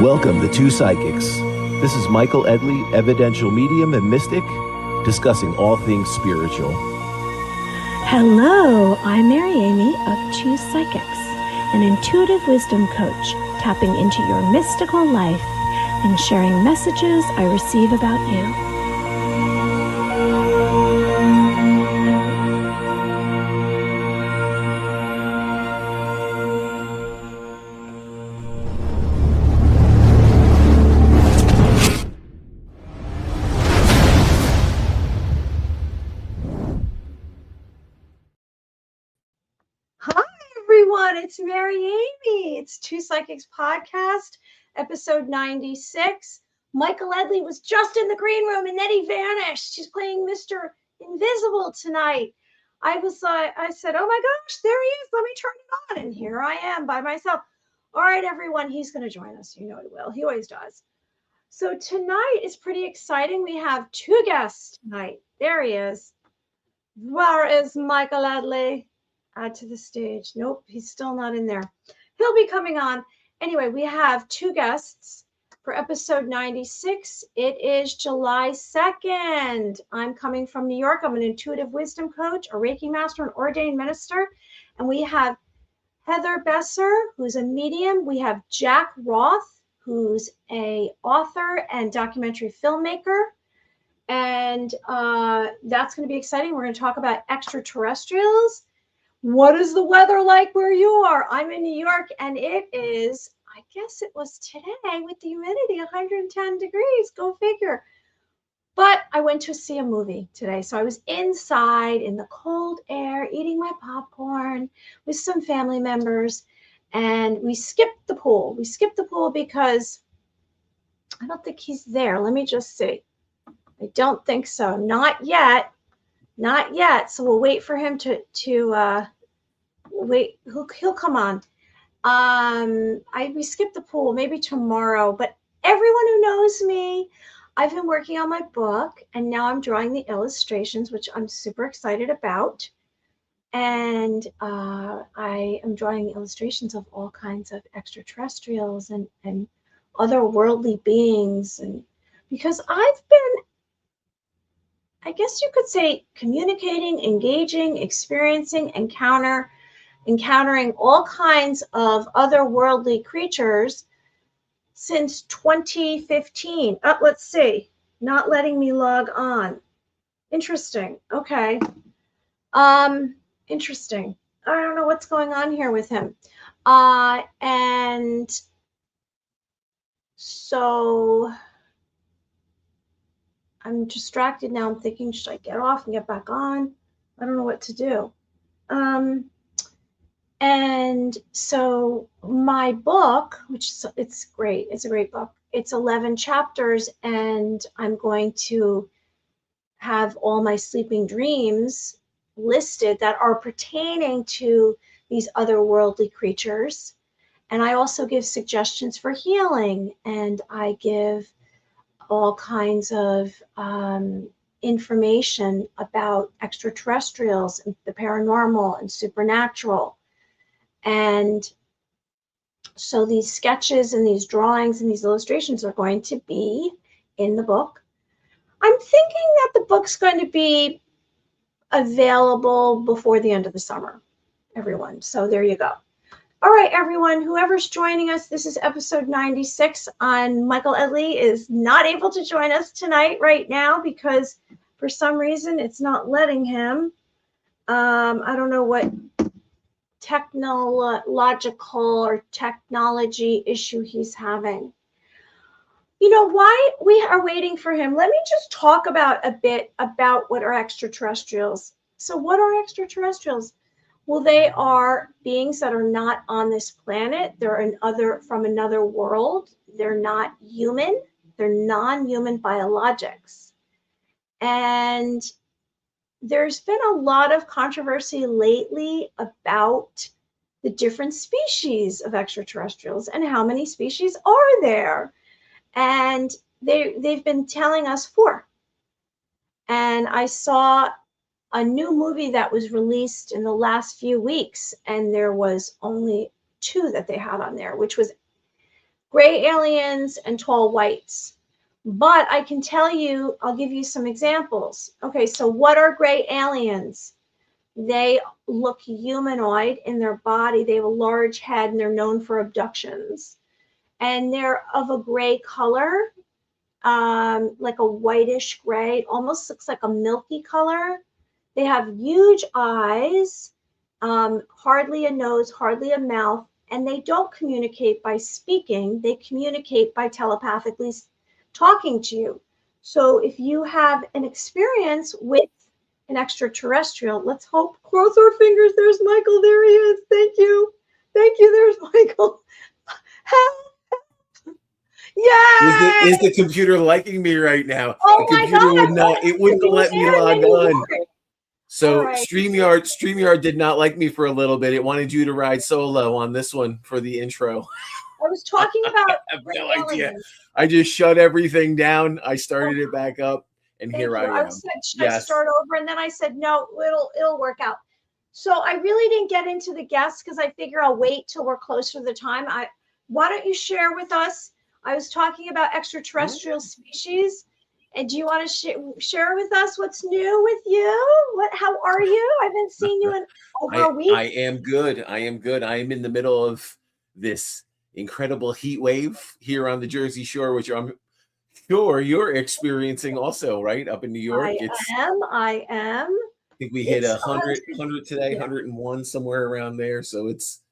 Welcome to Two Psychics. This is Michael Edley, evidential medium and mystic, discussing all things spiritual. Hello, I'm Mary Amy of Two Psychics, an intuitive wisdom coach, tapping into your mystical life and sharing messages I receive about you. It's Mary Amy. It's Two Psychics Podcast, episode 96. Michael Edley was just in the green room and then he vanished. He's playing Mr. Invisible tonight. I said, oh my gosh, there he is. Let me turn it on. And here I am by myself. All right, everyone, he's going to join us. You know he will. He always does. So tonight is pretty exciting. We have two guests tonight. There he is. Where is Michael Edley? Add to the stage. Nope, he's still not in there. He'll be coming on. Anyway, we have two guests for episode 96. It is July 2nd. I'm coming from New York. I'm an intuitive wisdom coach, a Reiki master, an ordained minister. And we have Heather Besser, who's a medium. We have Jack Roth, who's an author and documentary filmmaker. And that's going to be exciting. We're going to talk about extraterrestrials. What is the weather like where you are? I'm in New York and it is, I guess it was today with the humidity, 110 degrees, go figure. But I went to see a movie today. So I was inside in the cold air, eating my popcorn with some family members, and we skipped the pool. We skipped the pool because I don't think he's there. Let me just see. I don't think so. Not yet. Not yet. So we'll wait for him to wait. He'll come on. We skipped the pool, maybe tomorrow. But everyone who knows me, I've been working on my book, and now I'm drawing the illustrations, which I'm super excited about. And I am drawing illustrations of all kinds of extraterrestrials and otherworldly beings, and because I've been, I guess you could say, communicating, engaging, experiencing, encountering all kinds of otherworldly creatures since 2015. Let's see. Not letting me log on. Interesting. Okay. Interesting. I don't know what's going on here with him. And so I'm distracted now. I'm thinking, should I get off and get back on? I don't know what to do. And so my book, it's great. It's a great book. It's 11 chapters, and I'm going to have all my sleeping dreams listed that are pertaining to these otherworldly creatures. And I also give suggestions for healing, and I give all kinds of information about extraterrestrials and the paranormal and supernatural. And so these sketches and these drawings and these illustrations are going to be in the book. I'm thinking that the book's going to be available before the end of the summer, everyone. So there you go. All right, everyone, whoever's joining us, this is episode 96 on Michael Edley is not able to join us tonight right now because for some reason it's not letting him. I don't know what technological or technology issue he's having. You know, why we are waiting for him, let me just talk about a bit about what are extraterrestrials. So what are extraterrestrials? Well, they are beings that are not on this planet. They're from another world. They're not human. They're non-human biologics. And there's been a lot of controversy lately about the different species of extraterrestrials and how many species are there. And they've been telling us 4. And I saw a new movie that was released in the last few weeks, and there was only 2 that they had on there, which was gray aliens and tall whites. But I can tell you, I'll give you some examples. Okay, so what are gray aliens? They look humanoid in their body. They have a large head and they're known for abductions. And they're of a gray color, like a whitish gray, almost looks like a milky color. They have huge eyes, hardly a nose, hardly a mouth, and they don't communicate by speaking. They communicate by telepathically talking to you. So if you have an experience with an extraterrestrial, let's hope, cross our fingers, there's Michael, there he is. Thank you. Thank you, there's Michael. Yay! Is the computer liking me right now? Oh The my computer would God! not. It wouldn't You let me can, log then you on. would. So All right. StreamYard did not like me for a little bit. It wanted you to ride solo on this one for the intro. I was talking about I have gray no idea. aliens. I just shut everything down. I started it back up, and Thank here you. I am. said, should I start over? And then I said, no, it'll work out. So I really didn't get into the guests because I figure I'll wait till we're closer to the time. Why don't you share with us? I was talking about extraterrestrial species. And do you want to share with us what's new with you? How are you? I haven't seen you in over a week. I am good. I am in the middle of this incredible heat wave here on the Jersey Shore, which I'm sure you're experiencing also, right? Up in New York. I am. I think we hit 100 today, 101 somewhere around there. So it's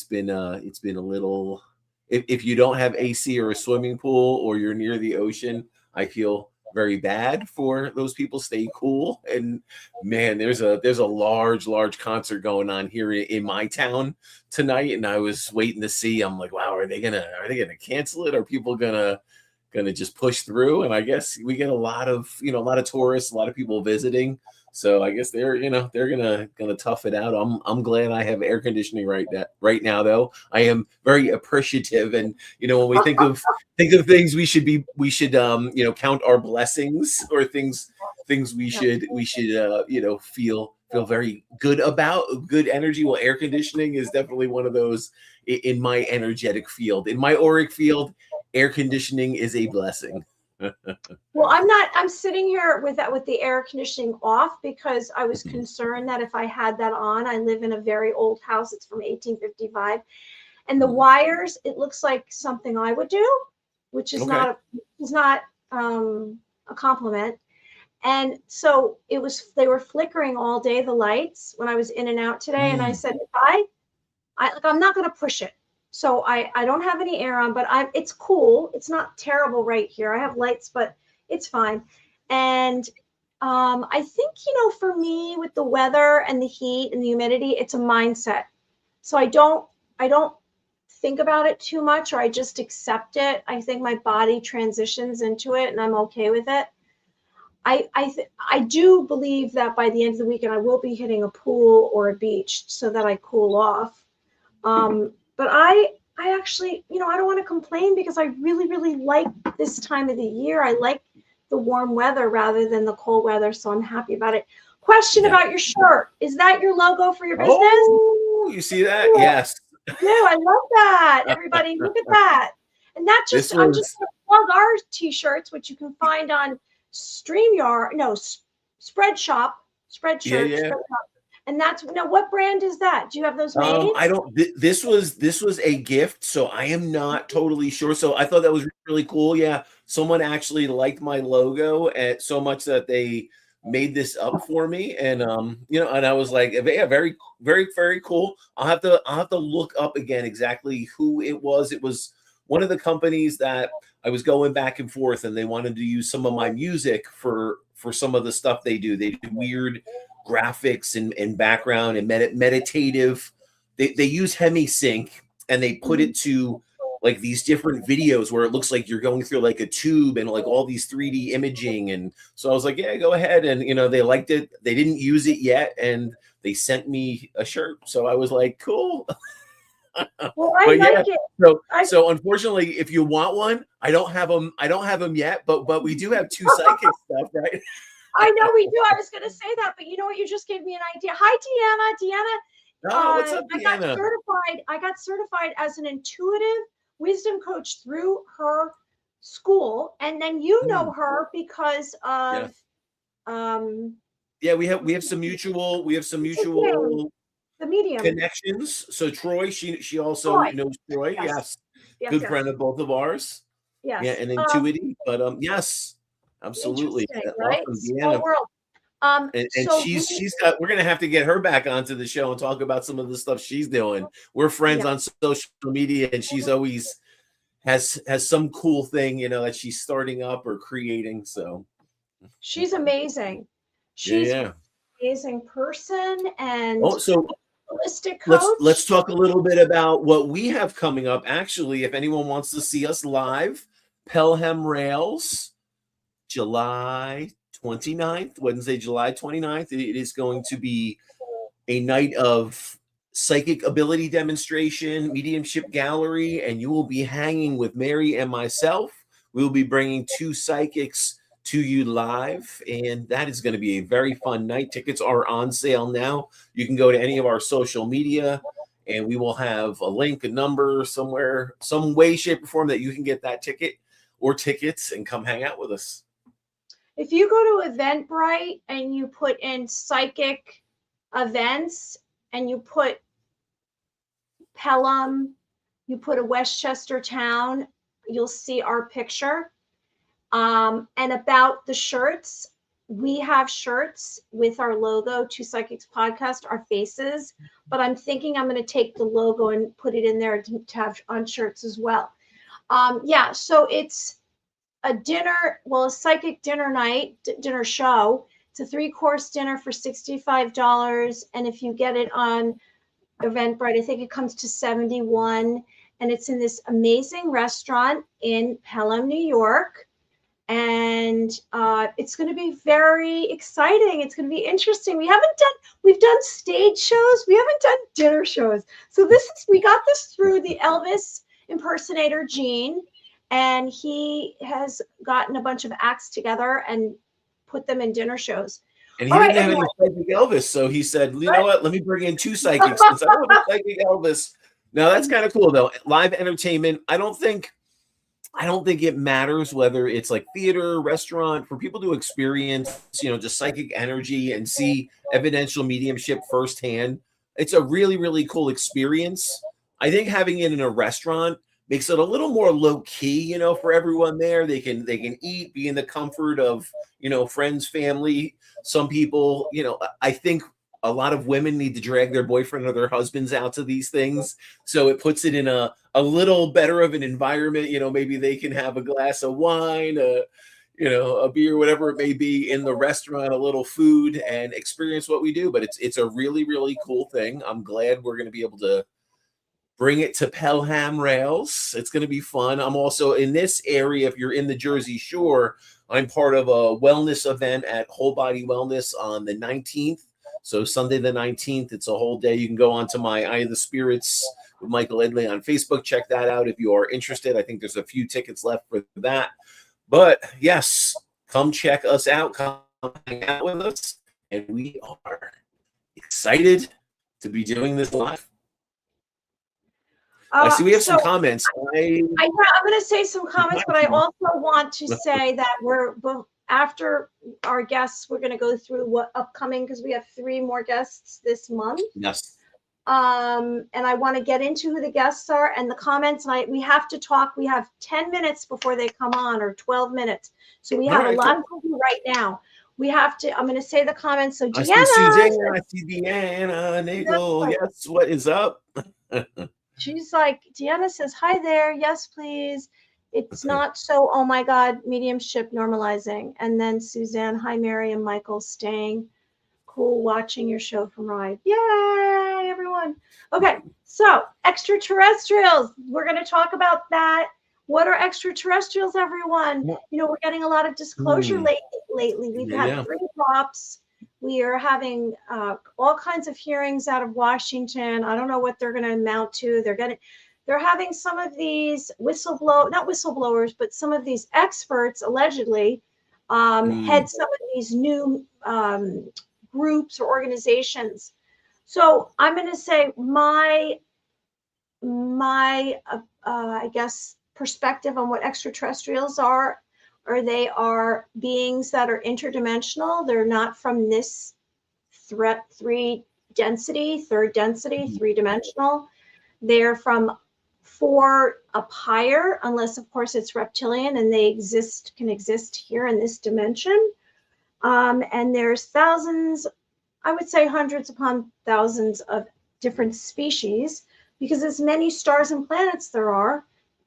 been a little. If you don't have AC or a swimming pool or you're near the ocean, I feel very bad for those people. Stay cool. And man, there's a large concert going on here in my town tonight, and I was waiting to see. I'm like, wow, are they gonna cancel it? Are people gonna just push through? And I guess we get a lot of tourists, a lot of people visiting. So I guess they're gonna tough it out. I'm glad I have air conditioning right now though. I am very appreciative, and when we think of things we should count our blessings, or things we should feel very good about, good energy. Well, air conditioning is definitely one of those in my energetic field, in my auric field. Air conditioning is a blessing. Well, I'm sitting here with the air conditioning off because I was concerned that if I had that on, I live in a very old house. It's from 1855. And the wires, it looks like something I would do, which is not a compliment. And so they were flickering all day, the lights, when I was in and out today. And I said, I'm not going to push it. So I don't have any air on, but it's cool. It's not terrible right here. I have lights, but it's fine. And I think, for me, with the weather and the heat and the humidity, it's a mindset. So I don't think about it too much, or I just accept it. I think my body transitions into it, and I'm okay with it. I do believe that by the end of the weekend, I will be hitting a pool or a beach so that I cool off. But I actually, I don't want to complain because I really, really like this time of the year. I like the warm weather rather than the cold weather, so I'm happy about it. Question about your shirt. Is that your logo for your business? Oh, you see that? Yes. No, I love that. Everybody, look at that. And I'm just going to plug our t-shirts, which you can find on Spreadshop. Yeah. And that's what brand is that? Do you have those made? I don't. This was a gift, so I am not totally sure. So I thought that was really cool. Yeah, someone actually liked my logo so much that they made this up for me, and and I was like, yeah, very, very, very cool. I'll have to look up again exactly who it was. It was one of the companies that I was going back and forth, and they wanted to use some of my music for some of the stuff they do. They do weird graphics and background and meditative. They use HemiSync, and they put it to like these different videos where it looks like you're going through like a tube and like all these 3D imaging. And so I was like, yeah, go ahead. And they liked it. They didn't use it yet, and they sent me a shirt. So I was like, cool. Well, I like it. So unfortunately, if you want one, I don't have them yet, but we do have two psychic stuff, right? I know we do. I was going to say that, but you know what? You just gave me an idea. Hi, Deanna. Oh, what's up, Deanna? I got certified as an intuitive wisdom coach through her school, and then you know her because of yeah, we have some mutual the medium connections. So Troy, she also Troy. knows Troy. Yes. Yes, Good yes. friend of both of ours. Yes. Yeah, and Intuity. But yes, absolutely. Interesting, right? Awesome, Small Deanna. world. And So she's got, we're gonna have to get her back onto the show and talk about some of the stuff she's doing. We're friends on social media, and she's always has some cool thing, that she's starting up or creating. So she's amazing. She's an amazing person and so holistic coach. Let's talk a little bit about what we have coming up. Actually, if anyone wants to see us live, Pelham Rails, July 29th, Wednesday, July 29th. It is going to be a night of psychic ability demonstration, mediumship gallery, and you will be hanging with Mary and myself. We will be bringing 2 psychics to you live, and that is going to be a very fun night. Tickets are on sale now. You can go to any of our social media, and we will have a link, a number somewhere, some way, shape, or form that you can get that ticket or tickets and come hang out with us. If you go to Eventbrite and you put in psychic events and you put Pelham, you put a Westchester town, you'll see our picture. And about the shirts, we have shirts with our logo, Two Psychics Podcast, our faces, but I'm thinking I'm going to take the logo and put it in there to have on shirts as well. So it's a psychic dinner night, dinner show. It's a 3-course dinner for $65. And if you get it on Eventbrite, I think it comes to $71. And it's in this amazing restaurant in Pelham, New York. And it's going to be very exciting. It's going to be interesting. We've done stage shows. We haven't done dinner shows. So we got this through the Elvis impersonator, Gene. And he has gotten a bunch of acts together and put them in dinner shows. And he didn't have any psychic Elvis, so he said, you know what, let me bring in 2 psychics since I don't have a psychic Elvis. Now, that's kind of cool, though. Live entertainment, I don't think it matters whether it's like theater, restaurant, for people to experience, just psychic energy and see evidential mediumship firsthand. It's a really, really cool experience. I think having it in a restaurant makes it a little more low key, for everyone there. They can eat, be in the comfort of, friends, family. Some people, I think a lot of women need to drag their boyfriend or their husbands out to these things. So it puts it in a little better of an environment. Maybe they can have a glass of wine, a beer, whatever it may be in the restaurant, a little food, and experience what we do. But it's a really, really cool thing. I'm glad we're going to be able to bring it to Pelham Rails. It's going to be fun. I'm also in this area. If you're in the Jersey Shore, I'm part of a wellness event at Whole Body Wellness on the 19th. So Sunday the 19th, it's a whole day. You can go onto my Eye of the Spirits with Michael Edley on Facebook. Check that out if you are interested. I think there's a few tickets left for that. But yes, come check us out. Come hang out with us. And we are excited to be doing this live. I see we have some comments. I'm going to say some comments, but I also want to say that after our guests, we're going to go through what upcoming, because we have 3 more guests this month. Yes. And I want to get into who the guests are and the comments. We have to talk. We have 10 minutes before they come on, or 12 minutes. So we have a lot to do right now. I'm going to say the comments. So Deanna. I see Deanna Nagel. Yes, what is up? She's like, Deanna says, hi there. Yes, please. It's not so, oh my God, mediumship normalizing. And then Suzanne, hi, Mary and Michael, staying cool, watching your show from Ride. Yay, everyone. Okay, so extraterrestrials. We're going to talk about that. What are extraterrestrials, everyone? We're getting a lot of disclosure lately. We've had 3 drops. We are having all kinds of hearings out of Washington. I don't know what they're going to amount to. They're having some of these not whistleblowers, but some of these experts allegedly head some of these new groups or organizations. So I'm going to say my my, I guess, perspective on what extraterrestrials are, or they are beings that are interdimensional. They're not from this third density, three-dimensional. They're from 4 up higher, unless of course it's reptilian and they can exist here in this dimension. And there's thousands, I would say hundreds upon thousands of different species, because as many stars and planets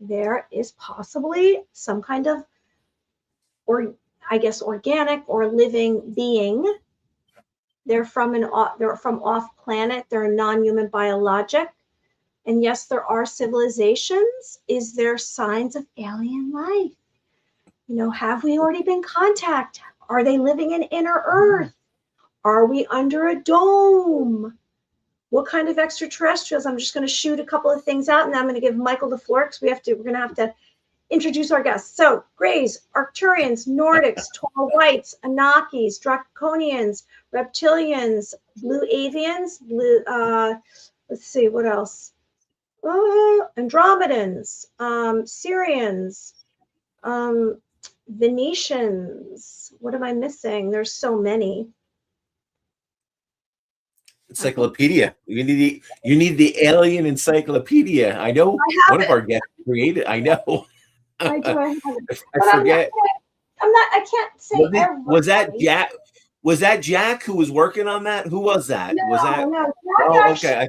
there is possibly some kind of, or I guess, organic or living being. They're from off planet. They're a non-human biologic. And yes, there are civilizations. Is there signs of alien life? Have we already been contacted? Are they living in inner Earth? Are we under a dome? What kind of extraterrestrials? I'm just going to shoot a couple of things out, and then I'm going to give Michael the floor because we're going to have to introduce our guests. So, Greys, Arcturians, Nordics, tall whites, Anunnakis, Draconians, reptilians, blue avians, let's see, what else? Andromedans, Syrians, Venetians. What am I missing? There's so many. Encyclopedia. You need the alien encyclopedia. I know one of our guests created. I know. I do. I have it. I forget. I can't say everybody. Was that Jack? Was that Jack who was working on that? Who was that? No, was that? No. Oh, okay.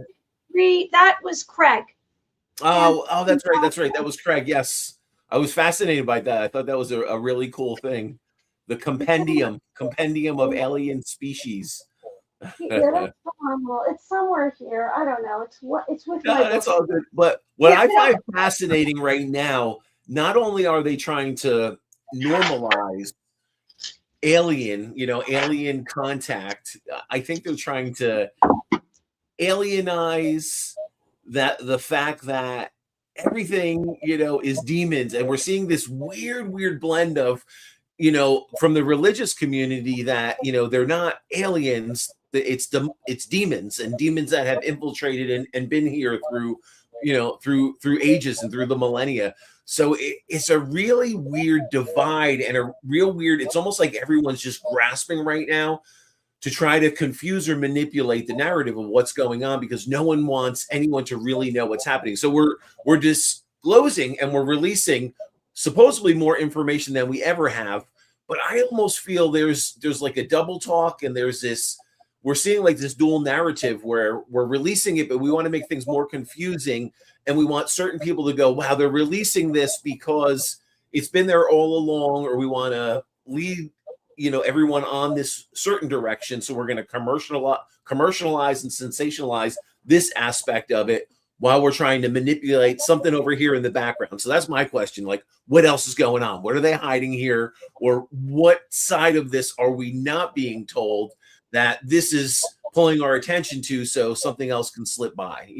That was Craig. Oh, that's right. That's right. That was Craig. Yes, I was fascinated by that. I thought that was a really cool thing. The compendium of alien species. Yeah, it's somewhere here. I don't know. It's with no, that's all good. But what I find fascinating right now, not only are they trying to normalize alien contact, I think they're trying to alienize the fact that everything, is demons. And we're seeing this weird blend of, from the religious community that, they're not aliens. It's demons, and demons that have infiltrated and been here through ages and through the millennia. So it's a really weird divide and a real weird. It's almost like everyone's just grasping right now to try to confuse or manipulate the narrative of what's going on, because no one wants anyone to really know what's happening. So we're disclosing and we're releasing supposedly more information than we ever have. But I almost feel there's like a double talk, and there's this. We're seeing like this dual narrative where we're releasing it, but we want to make things more confusing. And we want certain people to go, wow, they're releasing this because it's been there all along, or we want to lead, everyone on this certain direction. So we're going to commercialize and sensationalize this aspect of it while we're trying to manipulate something over here in the background. So that's my question. Like, what else is going on? What are they hiding here? Or what side of this are we not being told that this is pulling our attention to, so something else can slip by?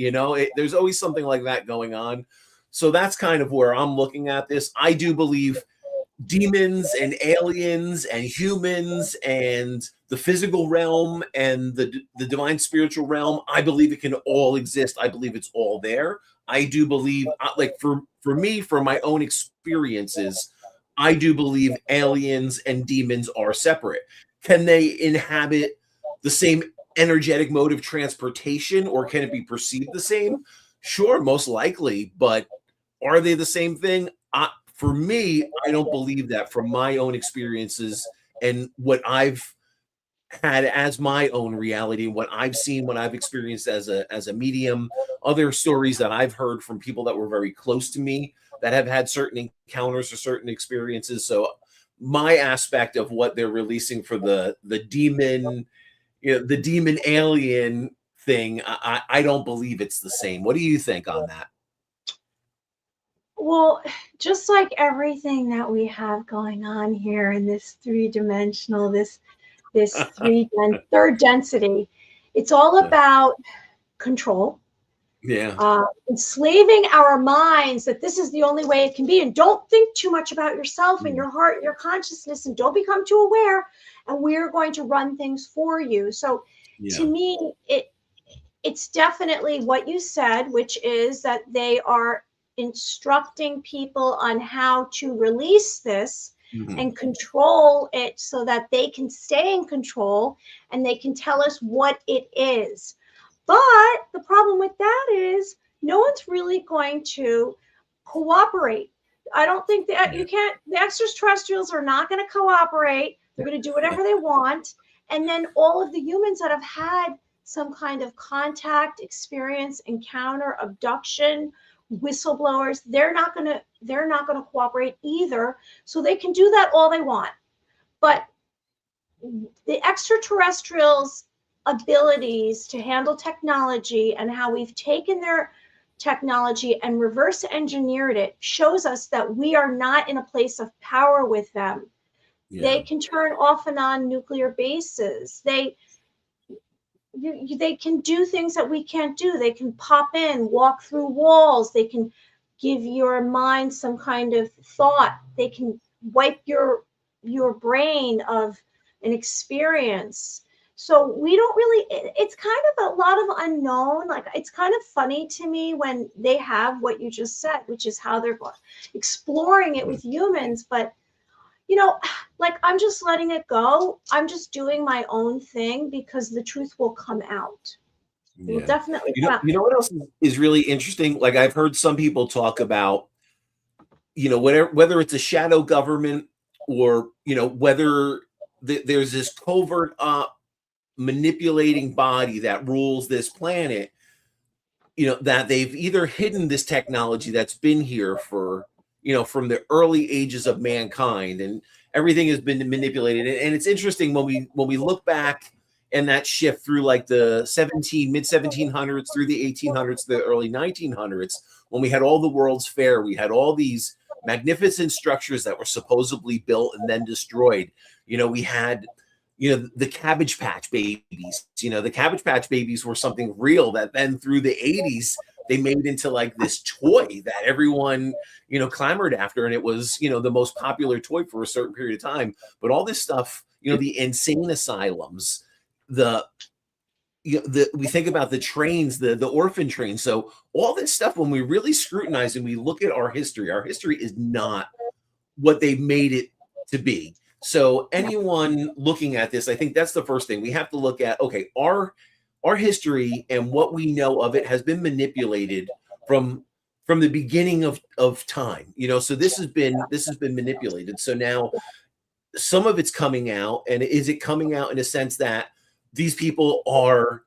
There's always something like that going on. So that's kind of where I'm looking at this. I do believe demons and aliens and humans and the physical realm and the divine spiritual realm, I believe it can all exist. I believe it's all there. I do believe, like for me, from my own experiences, I do believe aliens and demons are separate. Can they inhabit the same energetic mode of transportation, or can it be perceived the same? Sure, most likely, but are they the same thing? For me, I don't believe that, from my own experiences and what I've had as my own reality, what I've seen, what I've experienced as a medium, other stories that I've heard from people that were very close to me that have had certain encounters or certain experiences. So my aspect of what they're releasing for the demon, the demon alien thing, I don't believe it's the same. What do you think on that? Well, just like everything that we have going on here in this three-dimensional, this third density, it's all about control. Yeah. Enslaving our minds that this is the only way it can be. And don't think too much about yourself and your heart and your consciousness, and don't become too aware. And we're going to run things for you. So to me, it's definitely what you said, which is that they are instructing people on how to release this and control it so that they can stay in control and they can tell us what it is. But the problem with that is no one's really going to cooperate. I don't think that the extraterrestrials are not going to cooperate. They're going to do whatever they want. And then all of the humans that have had some kind of contact, experience, encounter, abduction, whistleblowers, they're not going to cooperate either. So they can do that all they want. But the extraterrestrials' abilities to handle technology and how we've taken their technology and reverse engineered it shows us that we are not in a place of power with them. They can turn off and on nuclear bases. They can do things that we can't do. They can pop in, walk through walls. They can give your mind some kind of thought. They can wipe your brain of an experience. So we don't really, it's kind of a lot of unknown. Like, it's kind of funny to me when they have what you just said, which is how they're exploring it with humans. But, you know, like, I'm just letting it go. I'm just doing my own thing because the truth will come out. It will definitely come out. You know what else is really interesting? Like, I've heard some people talk about, you know, whether it's a shadow government or, you know, whether there's this covert manipulating body that rules this planet, you know, that they've either hidden this technology that's been here for, you know, from the early ages of mankind, and everything has been manipulated. And it's interesting when we look back and that shift through like the mid 1700s through the 1800s, the early 1900s, when we had all the World's Fair, we had all these magnificent structures that were supposedly built and then destroyed. You know, we had, you know, the Cabbage Patch Babies. You know, the Cabbage Patch Babies were something real that then through the 80s, they made into like this toy that everyone, you know, clamored after. And it was, you know, the most popular toy for a certain period of time. But all this stuff, you know, the insane asylums, we think about the trains, the orphan trains. So all this stuff, when we really scrutinize and we look at our history is not what they made it to be. So anyone looking at this, I think that's the first thing we have to look at. Okay, our history and what we know of it has been manipulated from the beginning of time. You know, so this has been manipulated. So now some of it's coming out, and is it coming out in a sense that these people are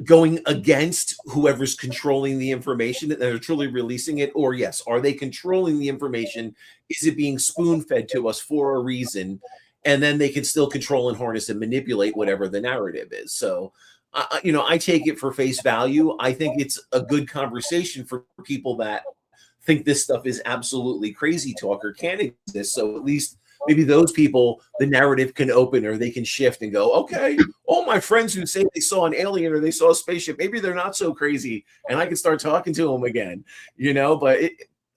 going against whoever's controlling the information, that they're truly releasing it? Or yes, are they controlling the information? Is it being spoon-fed to us for a reason? And then they can still control and harness and manipulate whatever the narrative is. So, you know, I take it for face value. I think it's a good conversation for people that think this stuff is absolutely crazy talk or can't exist. So at least maybe those people, the narrative can open, or they can shift and go, okay, all my friends who say they saw an alien or they saw a spaceship, maybe they're not so crazy, and I can start talking to them again, you know. But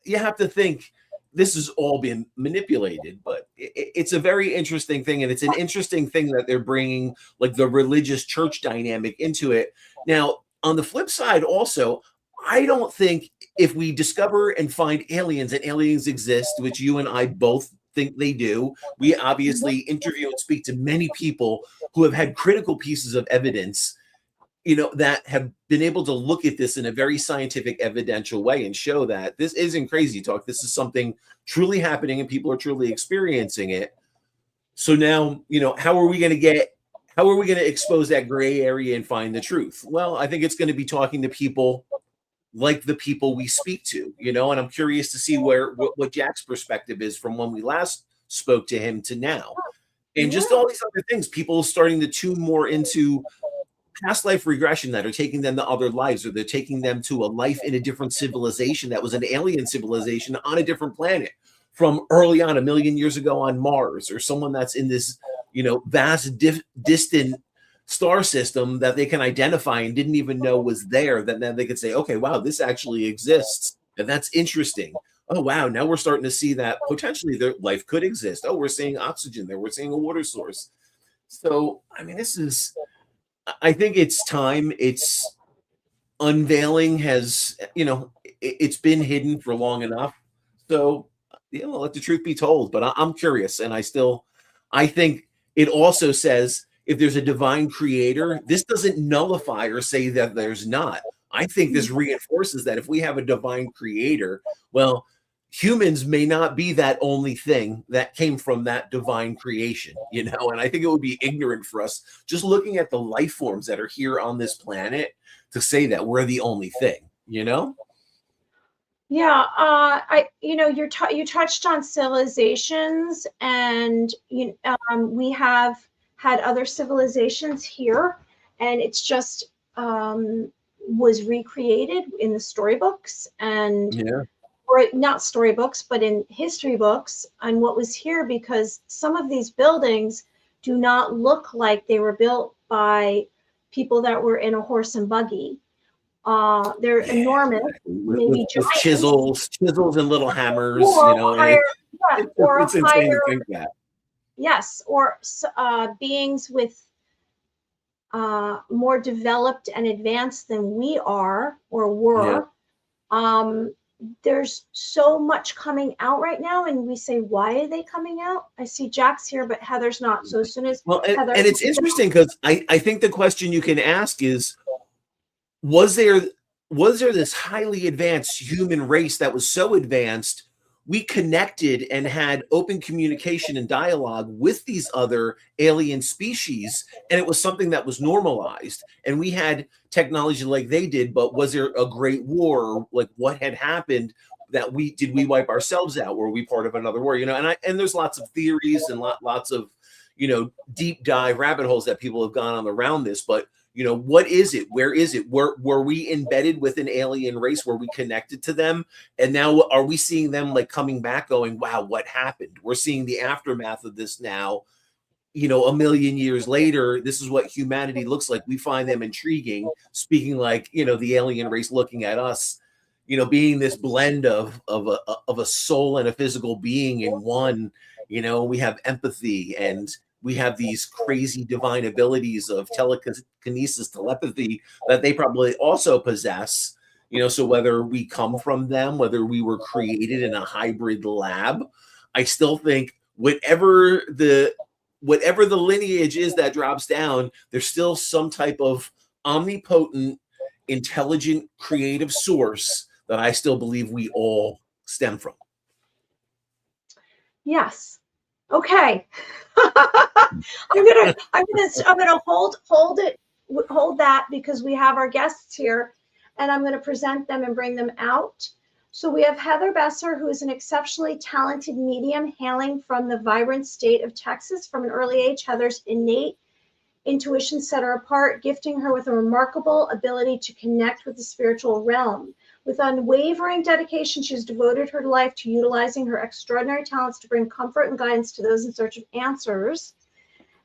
you have to think this has all been manipulated. But it's a very interesting thing, and it's an interesting thing that they're bringing like the religious church dynamic into it. Now, on the flip side also, I don't think if we discover and find aliens, and aliens exist, which you and I both think they do. We obviously interview and speak to many people who have had critical pieces of evidence, you know, that have been able to look at this in a very scientific, evidential way and show that this isn't crazy talk. This is something truly happening and people are truly experiencing it. So now, you know, how are we going to expose that gray area and find the truth? Well, I think it's going to be talking to people like the people we speak to, you know, and I'm curious to see what Jack's perspective is from when we last spoke to him to now. And just all these other things, people starting to tune more into past life regression that are taking them to other lives, or they're taking them to a life in a different civilization that was an alien civilization on a different planet from early on, 1 million years ago on Mars, or someone that's in this, you know, vast, distant star system that they can identify and didn't even know was there. That then they could say, okay, wow, this actually exists, and that's interesting. Oh, wow, now we're starting to see that potentially their life could exist. Oh, we're seeing oxygen there. We're seeing a water source. So, I mean, I think it's time. unveiling has, it's been hidden for long enough. So, let the truth be told. But I'm curious, and I think it also says if there's a divine creator, this doesn't nullify or say that there's not. I think this reinforces that if we have a divine creator, well, humans may not be that only thing that came from that divine creation, and I think it would be ignorant for us just looking at the life forms that are here on this planet to say that we're the only thing. Yeah, you touched on civilizations, and we have had other civilizations here, and it's just was recreated in the storybooks, and Yeah. or not storybooks, but in history books, and what was here, because some of these buildings do not look like they were built by people that were in a horse and buggy. They're enormous, maybe With giant, chisels and little hammers, or and higher, yeah, or it's insane higher, to think that. yes, or beings with more developed and advanced than we are or Yeah. were. There's so much coming out right now, and we say, why are they coming out? I see Jack's here, but Heather's not. So as soon as Well, Heather, and it's interesting because I think the question you can ask is, was there this highly advanced human race that was so advanced we connected and had open communication and dialogue with these other alien species, and it was something that was normalized, and we had technology like they did, but was there a great war? Like, what had happened that we wipe ourselves out? Were we part of another war? And there's lots of theories and lots of deep dive rabbit holes that people have gone on around this, but what is it? Where is it? Were we embedded with an alien race? Were we connected to them? And now are we seeing them like coming back going, wow, what happened? We're seeing the aftermath of this now, a million years later. This is what humanity looks like. We find them intriguing, speaking like, the alien race looking at us, being this blend of a soul and a physical being in one. We have empathy, and we have these crazy divine abilities of telekinesis, telepathy that they probably also possess. So whether we come from them, whether we were created in a hybrid lab, I still think whatever the lineage is that drops down, there's still some type of omnipotent, intelligent, creative source that I still believe we all stem from. yes, okay. I'm gonna hold that, because we have our guests here, and I'm gonna present them and bring them out. So we have Heather Besser, who is an exceptionally talented medium hailing from the vibrant state of Texas. From an early age, Heather's innate intuition set her apart, gifting her with a remarkable ability to connect with the spiritual realm. With unwavering dedication, she has devoted her life to utilizing her extraordinary talents to bring comfort and guidance to those in search of answers.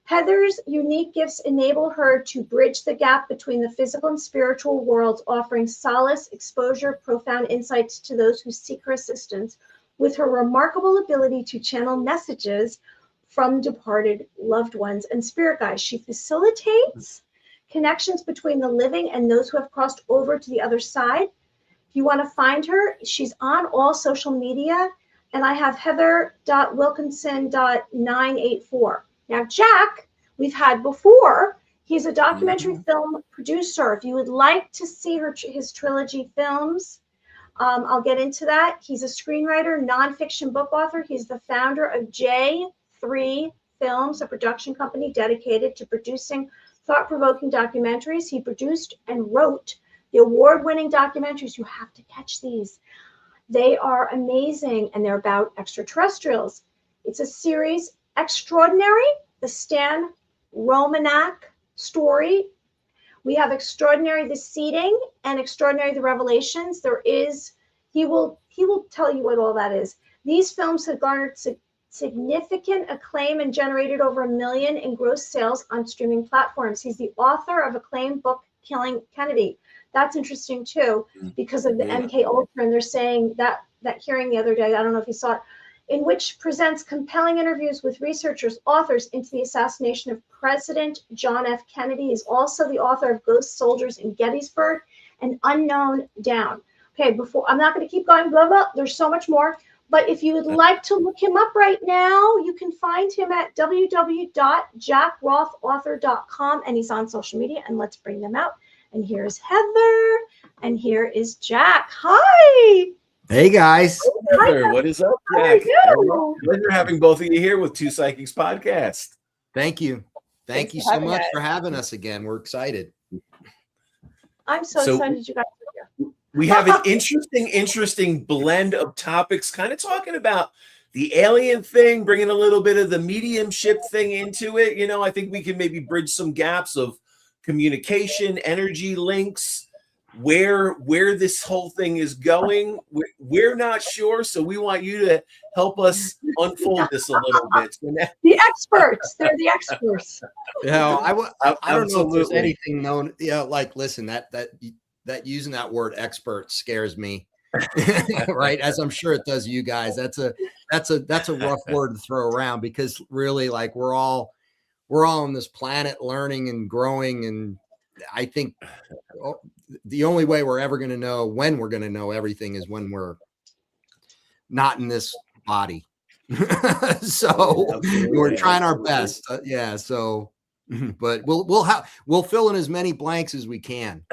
Heather's unique gifts enable her to bridge the gap between the physical and spiritual worlds, offering solace, exposure, profound insights to those who seek her assistance. With her remarkable ability to channel messages from departed loved ones and spirit guides, she facilitates connections between the living and those who have crossed over to the other side. If you want to find her, she's on all social media, and I have heather.wilkinson.984. Now, Jack, we've had before. He's a documentary film producer. If you would like to see his trilogy films, I'll get into that. He's a screenwriter, nonfiction book author. He's the founder of J3 Films, a production company dedicated to producing thought-provoking documentaries. He produced and wrote the award-winning documentaries. You have to catch these. They are amazing, and they're about extraterrestrials. It's a series, Extraordinary, the Stan Romanak story. We have Extraordinary, the Seeding, and Extraordinary, the Revelations. He will tell you what all that is. These films have garnered significant acclaim and generated over 1 million in gross sales on streaming platforms. He's the author of acclaimed book, Killing Kennedy. That's interesting too, because of the MK Ultra, and they're saying that hearing the other day, I don't know if you saw it, in which presents compelling interviews with researchers, authors into the assassination of President John F. Kennedy. He's also the author of Ghost Soldiers in Gettysburg and unknown down. Okay, before I'm not going to keep going, blah, blah, there's so much more. But if you would like to look him up right now, you can find him at www.jackrothauthor.com, and he's on social media. And let's bring them out. And here's Heather, and here is Jack. Hi. Hey guys. Heather, what is up, Jack? Pleasure having both of you here with Two Psychics Podcast. Thank you. Thank you so much for having us again. We're excited. I'm so excited you guys are here. We have an interesting blend of topics, kind of talking about the alien thing, bringing a little bit of the mediumship thing into it. You know, I think we can maybe bridge some gaps of communication, energy links, where this whole thing is going. We're not sure, so we want you to help us unfold this a little bit. The experts, they're the experts. Yeah, I don't know if there's anything known. Yeah, like listen, that using that word expert scares me. Right, as I'm sure it does you guys. That's a rough word to throw around, because really, like, we're all on this planet learning and growing, and I think the only way we're ever going to know when we're going to know everything is when we're not in this body. So we're trying our best. So but we'll fill in as many blanks as we can.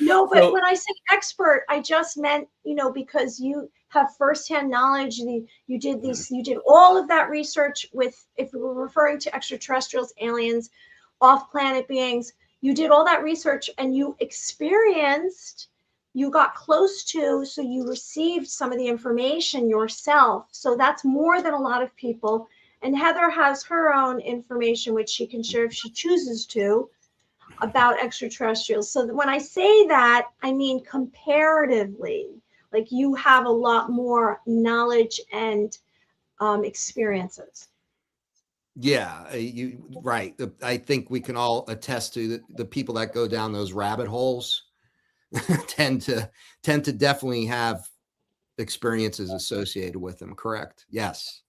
No, but when I say expert, I just meant, because you have firsthand knowledge. You did all of that research with, if we were referring to extraterrestrials, aliens, off-planet beings, you did all that research and you experienced, you got close to, so you received some of the information yourself. So that's more than a lot of people. And Heather has her own information, which she can share if she chooses to, about extraterrestrials. So when I say that, I mean comparatively, like you have a lot more knowledge and experiences. Yeah, right. I think we can all attest to the people that go down those rabbit holes tend to definitely have experiences associated with them. Correct. Yes.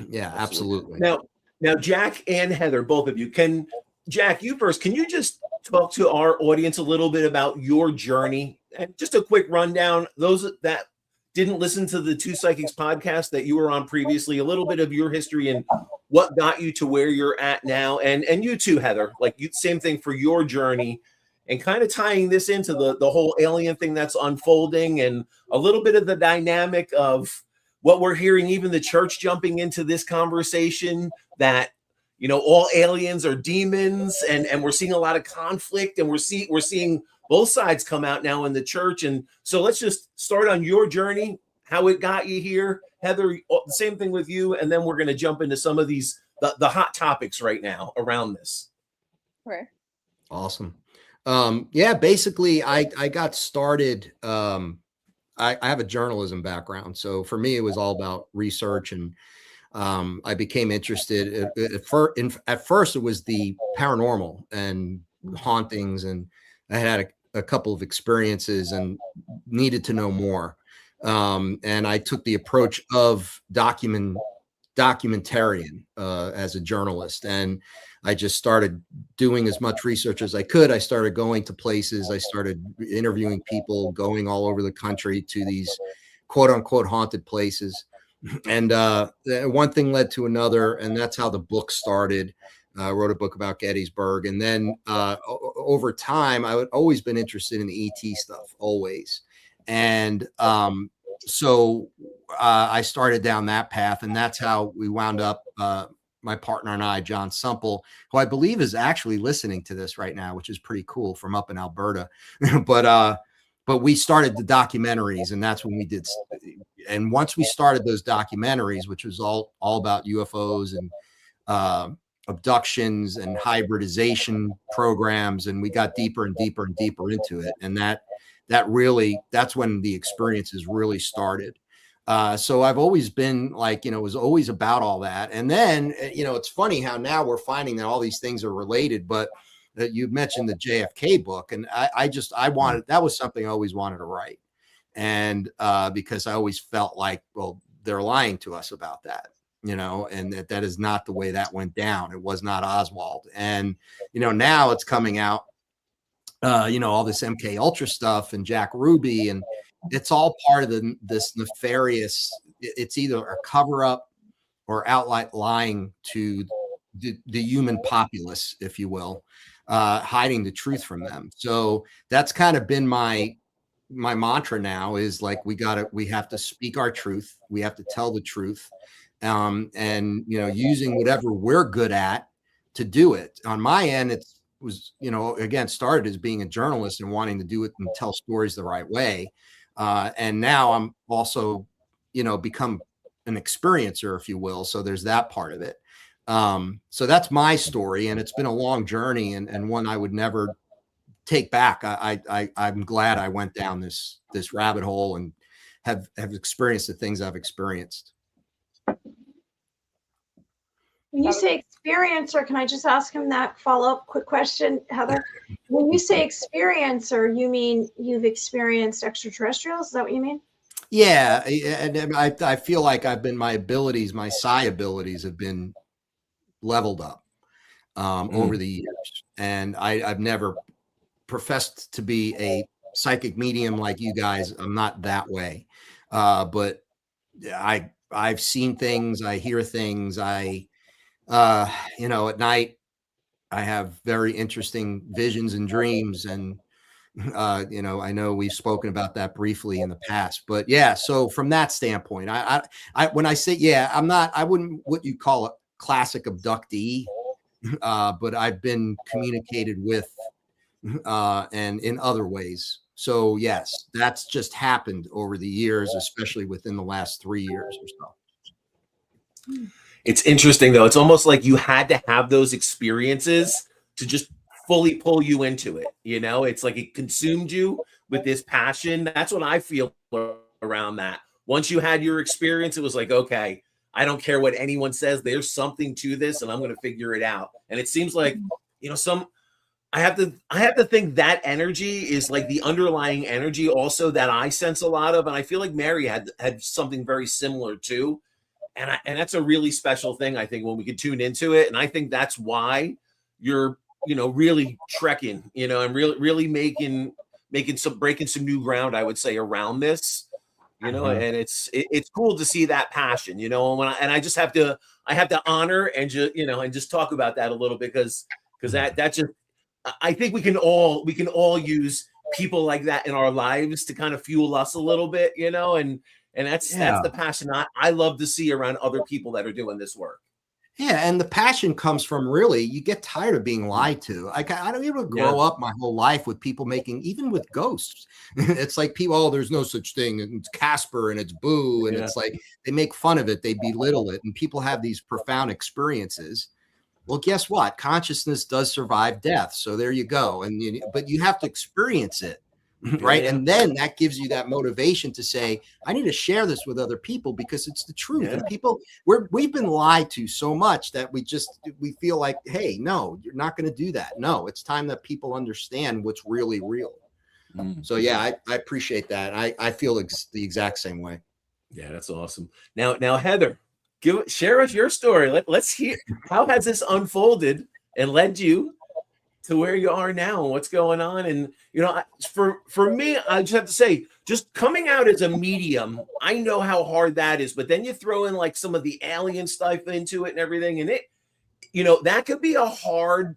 Yeah, absolutely. Now, Jack and Heather, both of you, Jack, you first, can you just talk to our audience a little bit about your journey and just a quick rundown, those that didn't listen to the Two Psychics podcast that you were on previously, a little bit of your history and what got you to where you're at now, and you too, Heather, like you, same thing for your journey, and kind of tying this into the whole alien thing that's unfolding, and a little bit of the dynamic of what we're hearing, even the church jumping into this conversation that, all aliens are demons, and we're seeing a lot of conflict, and we're seeing both sides come out now in the church. And so let's just start on your journey, how it got you here. Heather, the same thing with you, and then we're going to jump into some of these the hot topics right now around this. Okay. Awesome. Basically I got started. I have a journalism background, so for me it was all about research, and I became interested. At first it was the paranormal and hauntings, and I had a couple of experiences and needed to know more. And I took the approach of documentarian as a journalist, and I just started doing as much research as I could. I started going to places. I started interviewing people, going all over the country to these quote unquote haunted places. And one thing led to another, and that's how the book started. I wrote a book about Gettysburg. And then over time, I had always been interested in the ET stuff, always. And so I started down that path, and that's how we wound up, my partner and I, John Sumple, who I believe is actually listening to this right now, which is pretty cool, from up in Alberta. But we started the documentaries, and that's when we did. And once we started those documentaries, which was all about UFOs and abductions and hybridization programs, and we got deeper and deeper and deeper into it. And that's when the experiences really started. So I've always been like, it was always about all that. And then, it's funny how now we're finding that all these things are related, but you mentioned the JFK book, and I wanted, that was something I always wanted to write. And because I always felt like, well, they're lying to us about that, and that is not the way that went down. It was not Oswald. And, now it's coming out all this MK Ultra stuff and Jack Ruby, and it's all part of this nefarious. It's either a cover up or outright lying to the human populace, if you will, hiding the truth from them. So that's kind of been my mantra now, is like, we have to speak our truth. We have to tell the truth. And, using whatever we're good at to do it. On my end, it was, again, started as being a journalist and wanting to do it and tell stories the right way. And now I'm also, become an experiencer, if you will. So there's that part of it. So that's my story, and it's been a long journey, and one I would never take back. I'm glad I went down this rabbit hole and have experienced the things I've experienced. When you say experiencer, can I just ask him that follow-up quick question, Heather? When you say experiencer, you mean you've experienced extraterrestrials? Is that what you mean? Yeah, and I feel like my psi abilities have been leveled up over the years, and I've never professed to be a psychic medium like you guys. I'm not that way, but I've seen things, I hear things, at night I have very interesting visions and dreams, and I know we've spoken about that briefly in the past, but yeah. So from that standpoint, I when I say, I wouldn't what you call a classic abductee, but I've been communicated with, and in other ways. So yes, that's just happened over the years, especially within the last 3 years or so. It's interesting though. It's almost like you had to have those experiences to just fully pull you into it. It's like it consumed you with this passion. That's what I feel around that. Once you had your experience, it was like, okay, I don't care what anyone says. There's something to this, and I'm going to figure it out. And it seems like, I have to think that energy is like the underlying energy also that I sense a lot of. And I feel like Mary had something very similar too. And that's a really special thing, I think, when we can tune into it. And I think that's why you're, really trekking, and really breaking some new ground, I would say, around this, and it's cool to see that passion, and I just have to honor and just talk about that a little bit, because that just, I think we can all use people like that in our lives to kind of fuel us a little bit, and that's the passion I love to see around other people that are doing this work. Yeah, and the passion comes from, really, you get tired of being lied to. I don't even grow up my whole life with people even with ghosts. It's like people, there's no such thing, and it's Casper and it's Boo, and it's like they make fun of it, they belittle it, and people have these profound experiences. Well, guess what? Consciousness does survive death. So there you go. But you have to experience it. Right. And then that gives you that motivation to say, I need to share this with other people because it's the truth. And people, we've been lied to so much that we feel like, hey, no, you're not going to do that. No, it's time that people understand what's really real. So yeah, I appreciate that. I feel the exact same way. Yeah, that's awesome. Now, Heather, share us your story. Let's hear, how has this unfolded and led you to where you are now, and what's going on? And for me, I just have to say, just coming out as a medium, I know how hard that is. But then you throw in like some of the alien stuff into it and everything, and that could be a hard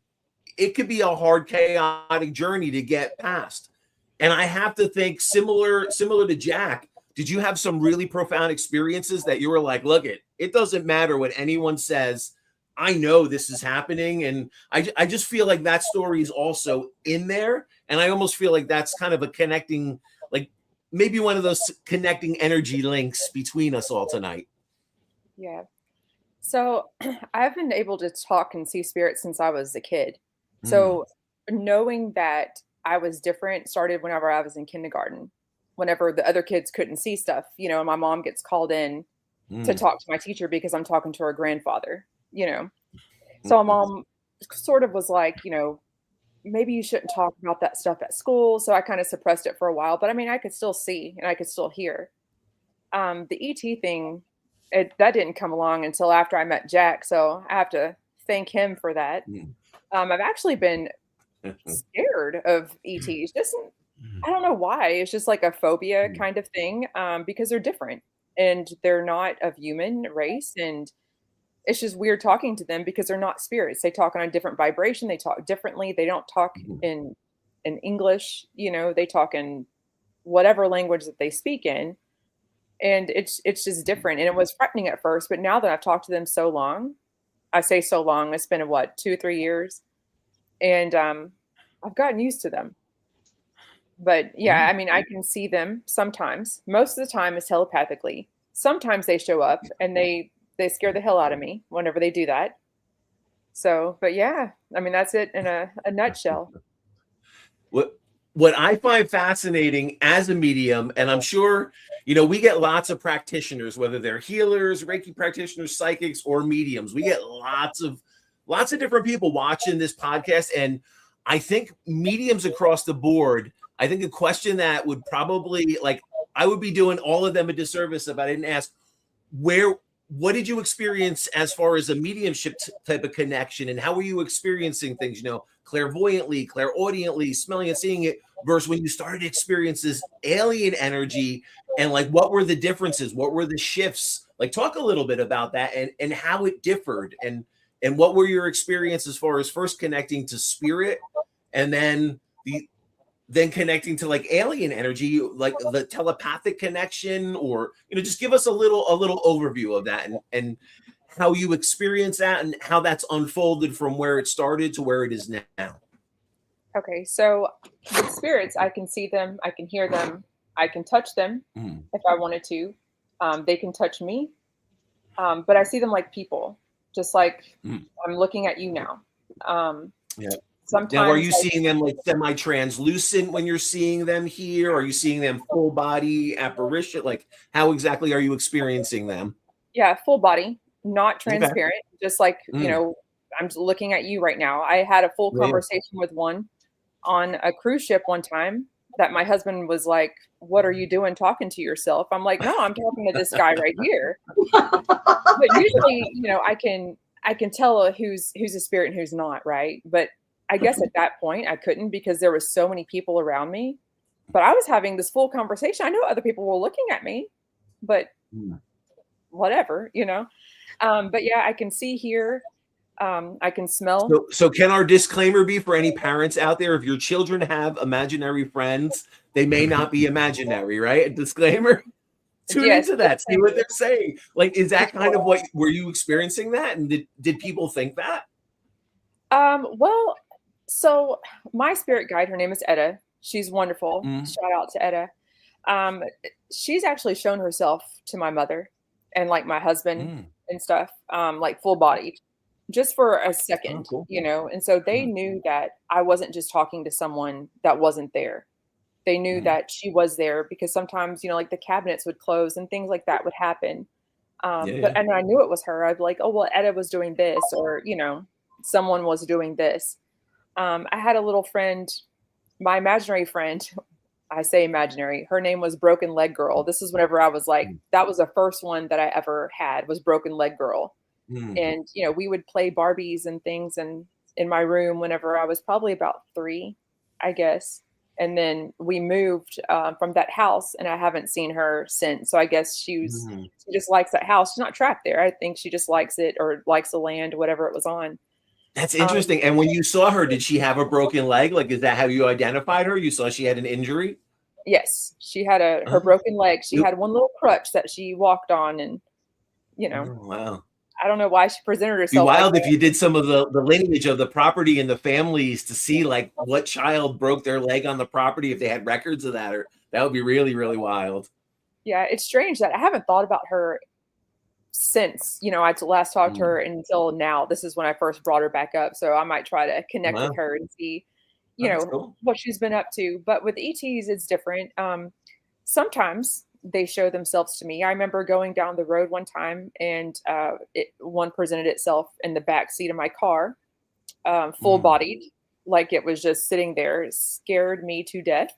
chaotic journey to get past. And I have to think, similar to Jack, did you have some really profound experiences that you were like, look, it doesn't matter what anyone says, I know this is happening? And I just feel like that story is also in there. And I almost feel like that's kind of a connecting, like maybe one of those connecting energy links between us all tonight. Yeah. So I've been able to talk and see spirits since I was a kid. So knowing that I was different started whenever I was in kindergarten, whenever the other kids couldn't see stuff, and my mom gets called in to talk to my teacher because I'm talking to her grandfather. So my mom sort of was like, maybe you shouldn't talk about that stuff at school. So I kind of suppressed it for a while, but I mean, I could still see and I could still hear. The ET thing, that didn't come along until after I met Jack. So I have to thank him for that. I've actually been scared of ETs. Just I don't know why. It's just like a phobia kind of thing, because they're different and they're not of human race, and it's just weird talking to them because they're not spirits. They talk on a different vibration. They talk differently. They don't talk in English. They talk in whatever language that they speak in, and it's just different. And it was frightening at first, but now that I've talked to them so long, I say so long, it's been what, 2-3 years, and I've gotten used to them. But yeah, I mean, I can see them sometimes. Most of the time is telepathically. Sometimes they show up and they scare the hell out of me whenever they do that. So, but yeah, I mean, that's it in a nutshell. What I find fascinating as a medium, and I'm sure, we get lots of practitioners, whether they're healers, Reiki practitioners, psychics, or mediums. We get lots of different people watching this podcast. And I think mediums across the board, I think a question that would probably, I would be doing all of them a disservice if I didn't ask, what did you experience as far as a mediumship type of connection, and how were you experiencing things, clairvoyantly, clairaudiently, smelling and seeing it, versus when you started to experience this alien energy, and what were the differences? What were the shifts? Talk a little bit about that and how it differed, and what were your experiences as far as first connecting to spirit, and then connecting to alien energy, the telepathic connection, or just give us a little overview of that, and how you experience that, and how that's unfolded from where it started to where it is now. Okay, so with spirits, I can see them, I can hear them, I can touch them if I wanted to. They can touch me, but I see them like people, just like I'm looking at you now. Sometimes, now, are you seeing them semi-translucent when you're seeing them here? Are you seeing them full body apparition? How exactly are you experiencing them? Yeah, full body, not transparent. Okay. Just like, I'm looking at you right now. I had a full conversation with one on a cruise ship one time that my husband was like, "What are you doing talking to yourself?" I'm like, "No, I'm talking to this guy right here." But usually, I can tell who's a spirit and who's not, right? But I guess at that point I couldn't, because there was so many people around me, but I was having this full conversation. I know other people were looking at me, but whatever, but yeah, I can see, hear, I can smell. So can our disclaimer be for any parents out there, if your children have imaginary friends, they may not be imaginary, right? A disclaimer. Tune into that, see what they're saying. Is that kind of what, were you experiencing that? And did people think that? Well, so my spirit guide, her name is Etta. She's wonderful. Shout out to Etta. She's actually shown herself to my mother and my husband and stuff, full bodied, just for a second, and so they knew that I wasn't just talking to someone that wasn't there. They knew that she was there, because sometimes, the cabinets would close and things like that would happen. But and I knew it was her. I'd be like, "Oh, well, Etta was doing this," or, someone was doing this. I had a little friend, my imaginary friend. I say imaginary. Her name was Broken Leg Girl. This is whenever I was that was the first one that I ever had, was Broken Leg Girl. And, we would play Barbies and things in my room whenever I was probably about 3, I guess. And then we moved from that house, and I haven't seen her since. So I guess she just likes that house. She's not trapped there. I think she just likes it, or likes the land, whatever it was on. That's interesting. And when you saw her, did she have a broken leg? Is that how you identified her? You saw she had an injury? Yes, she had her broken leg. She had one little crutch that she walked on, and wow. I don't know why she presented herself. It'd be wild if you did some of the lineage of the property and the families to see what child broke their leg on the property, if they had records of that, or that would be really, really wild. Yeah, it's strange that I haven't thought about her since, I last talked to her until now. This is when I first brought her back up. So I might try to connect with her and see, what she's been up to. But with ETs, it's different. Sometimes they show themselves to me. I remember going down the road one time, and one presented itself in the back seat of my car, full bodied, it was just sitting there. It scared me to death.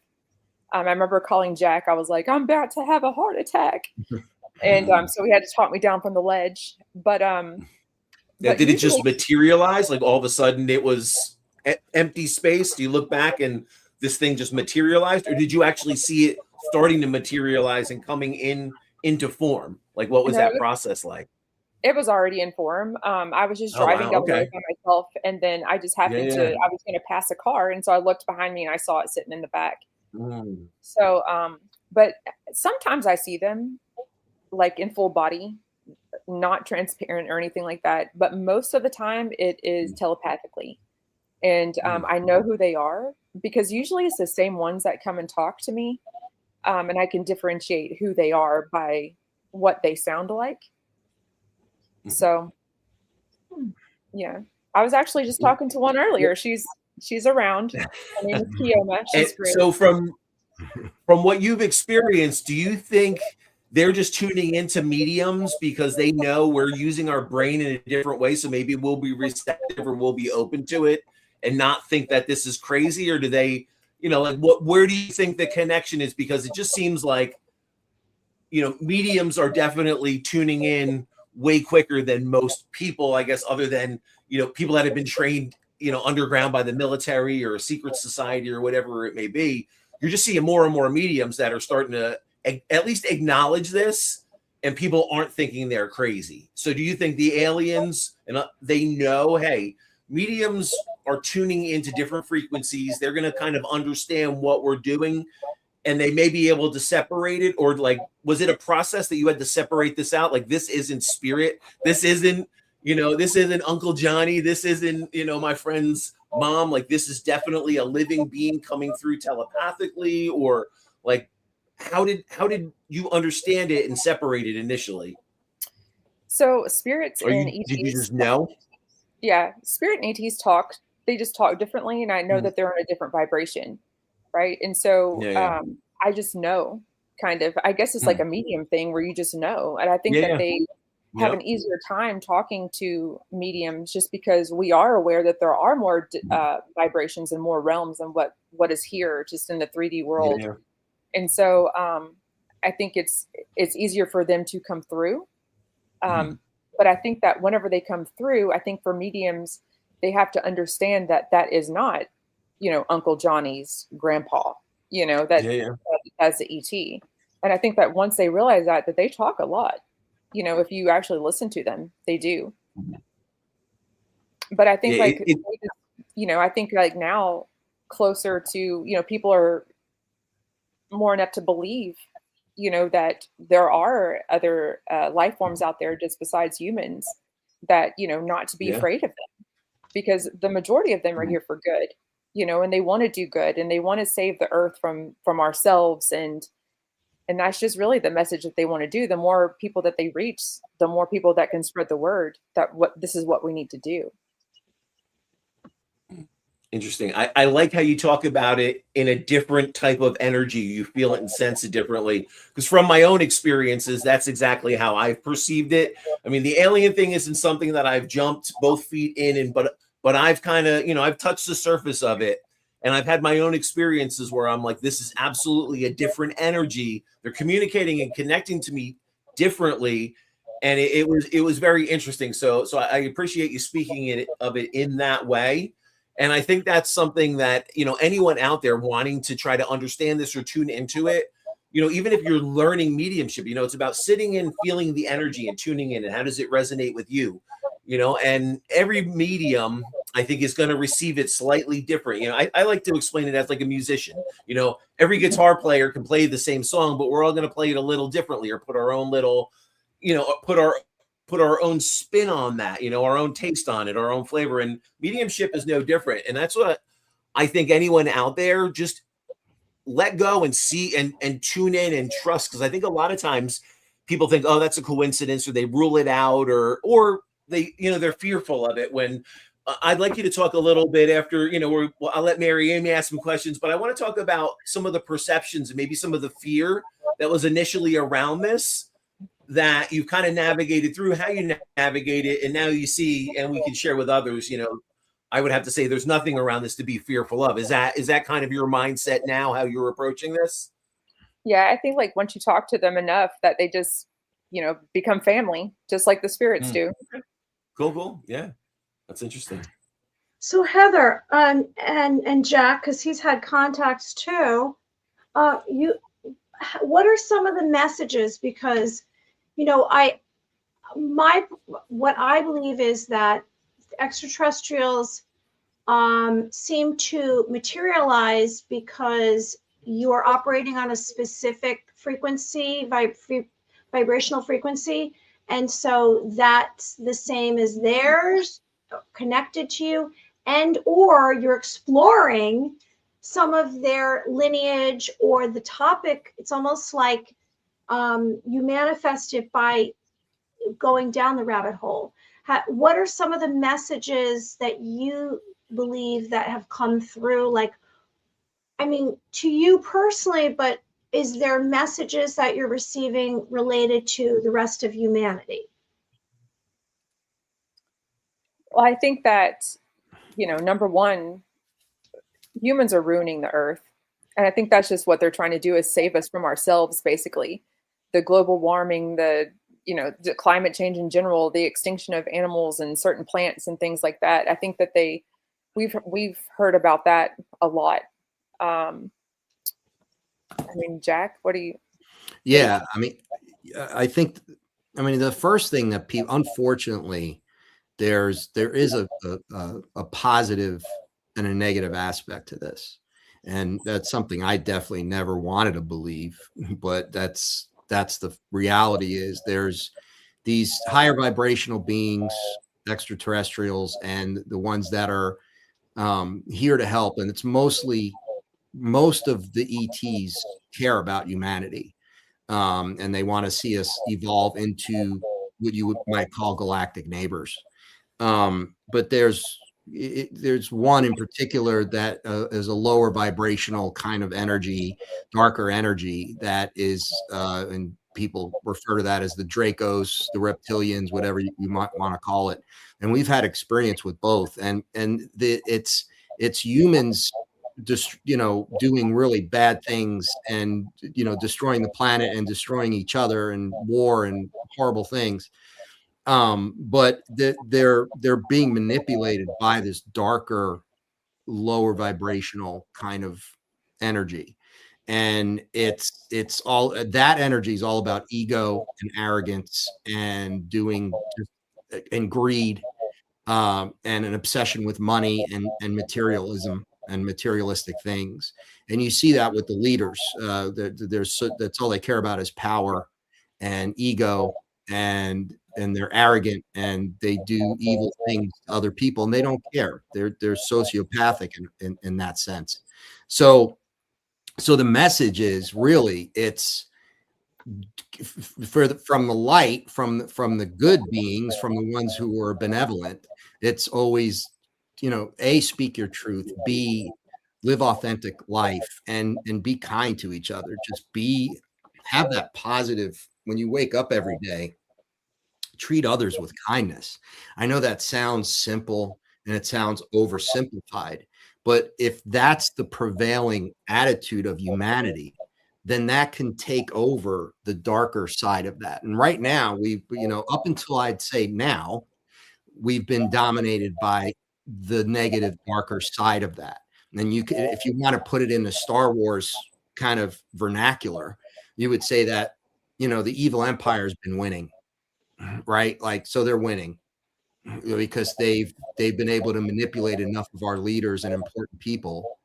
I remember calling Jack. I was like, "I'm about to have a heart attack." And so he had to talk me down from the ledge. But did it just materialize? All of a sudden it was empty space? Do you look back and this thing just materialized, or did you actually see it starting to materialize and coming into form? Like, what was No, that process like? it was already in form. I was just Oh, driving wow. down the road Okay. by myself, and then I just happened Yeah. I was going to pass a car, and so I looked behind me and I saw it sitting in the back. Mm. So, but sometimes I see them like in full body, not transparent or anything like that. But most of the time, it is telepathically, and I know who they are because usually it's the same ones that come and talk to me, and I can differentiate who they are by what they sound like. So, yeah, I was actually just talking to one earlier. She's around. Her name is Kioma. She's great. So from what you've experienced, do you think they're just tuning into mediums because they know we're using our brain in a different way? So maybe we'll be receptive or we'll be open to it and not think that this is crazy? Or do they, like where do you think the connection is? Because it just seems like, mediums are definitely tuning in way quicker than most people, I guess, other than, people that have been trained, underground by the military or a secret society or whatever it may be. You're just seeing more and more mediums that are starting to at least acknowledge this, and people aren't thinking they're crazy. So do you think the aliens, and they know, hey, mediums are tuning into different frequencies. They're going to kind of understand what we're doing, and they may be able to separate it? Or like, was it a process that you had to separate this out? Like, this isn't spirit. This isn't, this isn't Uncle Johnny. This isn't, my friend's mom. Like, this is definitely a living being coming through telepathically? Or like, how did you understand it and separate it initially? So spirits and ETs. Did you just know? Yeah, spirit and ETs talk. They just talk differently, and I know that they're on a different vibration, right? And so I just know, kind of. I guess it's like a medium thing where you just know, and I think that they have an easier time talking to mediums just because we are aware that there are more vibrations and more realms than what is here, just in the 3D world. And so I think it's easier for them to come through. But I think that whenever they come through, I think for mediums, they have to understand that that is not, Uncle Johnny's grandpa, that as the ET. And I think that once they realize that they talk a lot, if you actually listen to them, they do. But I think I think like now closer to, people are more enough to believe, that there are other life forms out there just besides humans, that, not to be afraid of them, because the majority of them are here for good, and they want to do good, and they want to save the earth from ourselves. And that's just really the message that they want to do. The more people that they reach, the more people that can spread the word that this is what we need to do. Interesting. I like how you talk about it in a different type of energy. You feel it and sense it differently. Because from my own experiences, that's exactly how I've perceived it. I mean, the alien thing isn't something that I've jumped both feet in, but I've kind of, I've touched the surface of it. And I've had my own experiences where I'm like, this is absolutely a different energy. They're communicating and connecting to me differently. And it was very interesting. So I appreciate you speaking of it in that way. And I think that's something that, anyone out there wanting to try to understand this or tune into it, even if you're learning mediumship, it's about sitting and feeling the energy and tuning in, and how does it resonate with you, and every medium, I think, is going to receive it slightly different. I like to explain it as like a musician. Every guitar player can play the same song, but we're all going to play it a little differently, or put our own little, put our own spin on that, our own taste on it, our own flavor. And mediumship is no different. And that's what I think anyone out there, just let go and see and tune in and trust. Because I think a lot of times people think, oh, that's a coincidence, or they rule it out, or they, they're fearful of it. When I'd like you to talk a little bit after, I'll let Mary Amy ask some questions, but I want to talk about some of the perceptions and maybe some of the fear that was initially around this, that you've kind of navigated through, how you navigate it, and now you see, and we can share with others. I would have to say there's nothing around this to be fearful of. Is that kind of your mindset now, how you're approaching this? Yeah, I think like once you talk to them enough, that they just, become family, just like the spirits do. Cool. Yeah, that's interesting. So Heather, and Jack, because he's had contacts too. What are some of the messages? Because, what I believe is that extraterrestrials seem to materialize because you are operating on a specific frequency, vibrational frequency, and so that's the same as theirs, connected to you, and or you're exploring some of their lineage or the topic. It's almost like you manifest it by going down the rabbit hole. What are some of the messages that you believe that have come through? Like, I mean, to you personally, but is there messages that you're receiving related to the rest of humanity? Well, I think that, number one, humans are ruining the earth. And I think that's just what they're trying to do, is save us from ourselves, basically. The global warming, the climate change in general, the extinction of animals and certain plants and things like that. I think that we've heard about that a lot. I mean, Jack, what do you? Yeah, I mean, the first thing that people, unfortunately, there is a positive and a negative aspect to this, and that's something I definitely never wanted to believe, but that's the reality. Is there's these higher vibrational beings, extraterrestrials, and the ones that are here to help, and it's most of the ETs care about humanity, and they want to see us evolve into what you might call galactic neighbors. But there's one in particular that is a lower vibrational kind of energy, darker energy that is, and people refer to that as the Dracos, the reptilians, whatever you might want to call it. And we've had experience with both, and it's humans just doing really bad things, and destroying the planet and destroying each other, and war and horrible things. But they're being manipulated by this darker, lower vibrational kind of energy, and it's all that energy is all about ego and arrogance and and greed, and an obsession with money and materialism and materialistic things. And you see that with the leaders. That's all they care about is power and ego, and they're arrogant, and they do evil things to other people, and they don't care. They're sociopathic in that sense. So the message is really, it's from the light, from the good beings, from the ones who are benevolent. It's always, A, speak your truth, B, live authentic life, and be kind to each other. Just have that positive, when you wake up every day, treat others with kindness. I know that sounds simple and it sounds oversimplified, but if that's the prevailing attitude of humanity, then that can take over the darker side of that. And right now, up until I'd say now, we've been dominated by the negative, darker side of that. And then if you want to put it in the Star Wars kind of vernacular, you would say that, the evil empire has been winning, right? Like, so they're winning because they've been able to manipulate enough of our leaders and important people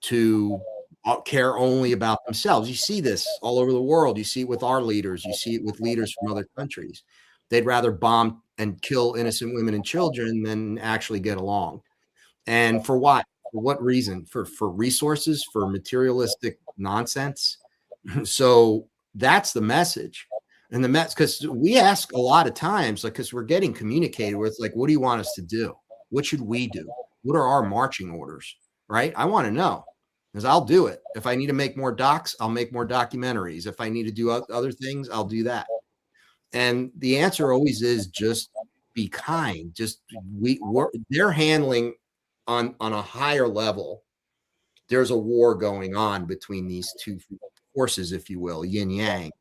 to care only about themselves. You see this all over the world. You see it with our leaders. You see it with leaders from other countries. They'd rather bomb and kill innocent women and children than actually get along. And for what? For what reason? For resources, for materialistic nonsense. So that's the message. And because we ask a lot of times, like, because we're getting communicated with, like, what do you want us to do? What should we do? What are our marching orders? Right? I want to know, because I'll do it. If I need to make more docs, I'll make more documentaries. If I need to do other things, I'll do that. And the answer always is just be kind. Just they're handling on a higher level. There's a war going on between these two forces, if you will, yin yang.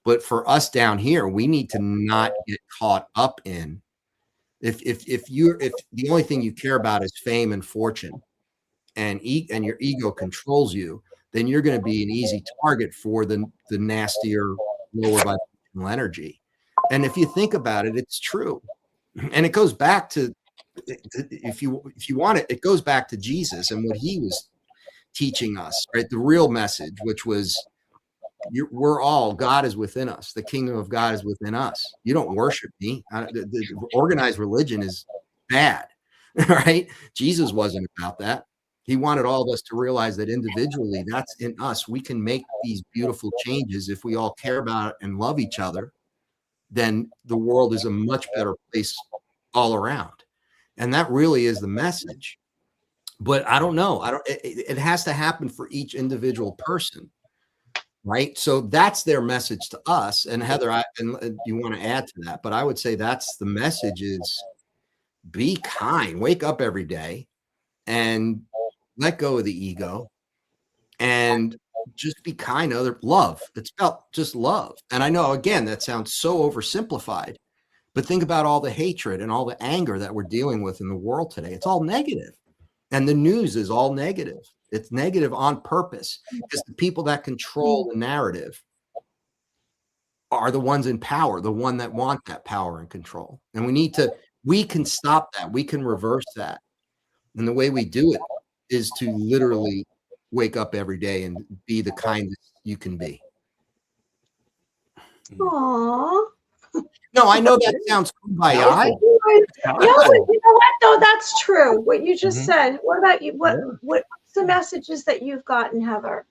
But for us down here, we need to not get caught up in If the only thing you care about is fame and fortune, and your ego controls you, then you're going to be an easy target for the nastier, lower vibrational energy. And if you think about it, it's true. And it goes back to, if you want it, it goes back to Jesus and what he was teaching us, right? The real message, which was, we're all, God is within us. The kingdom of God is within us. You don't worship me. The organized religion is bad, right? Jesus wasn't about that. He wanted all of us to realize that individually, that's in us. We can make these beautiful changes if we all care about it and love each other. Then the world is a much better place all around. And that really is the message. But I don't know. It has to happen for each individual person, right? So that's their message to us. And Heather, and you want to add to that, but I would say that's the message is be kind, wake up every day and let go of the ego and just be kind to other love. It's about just love. And I know, again, that sounds so oversimplified, but think about all the hatred and all the anger that we're dealing with in the world today. It's all negative. And the news is all negative. It's negative on purpose because the people that control the narrative are the ones in power, the one that want that power and control. And we can stop that. We can reverse that. And the way we do it is to literally wake up every day and be the kindest you can be. Aww. No, I know that sounds kumbaya. No, but you know what though? That's true. What you just said. What about you? What's the messages that you've gotten, Heather?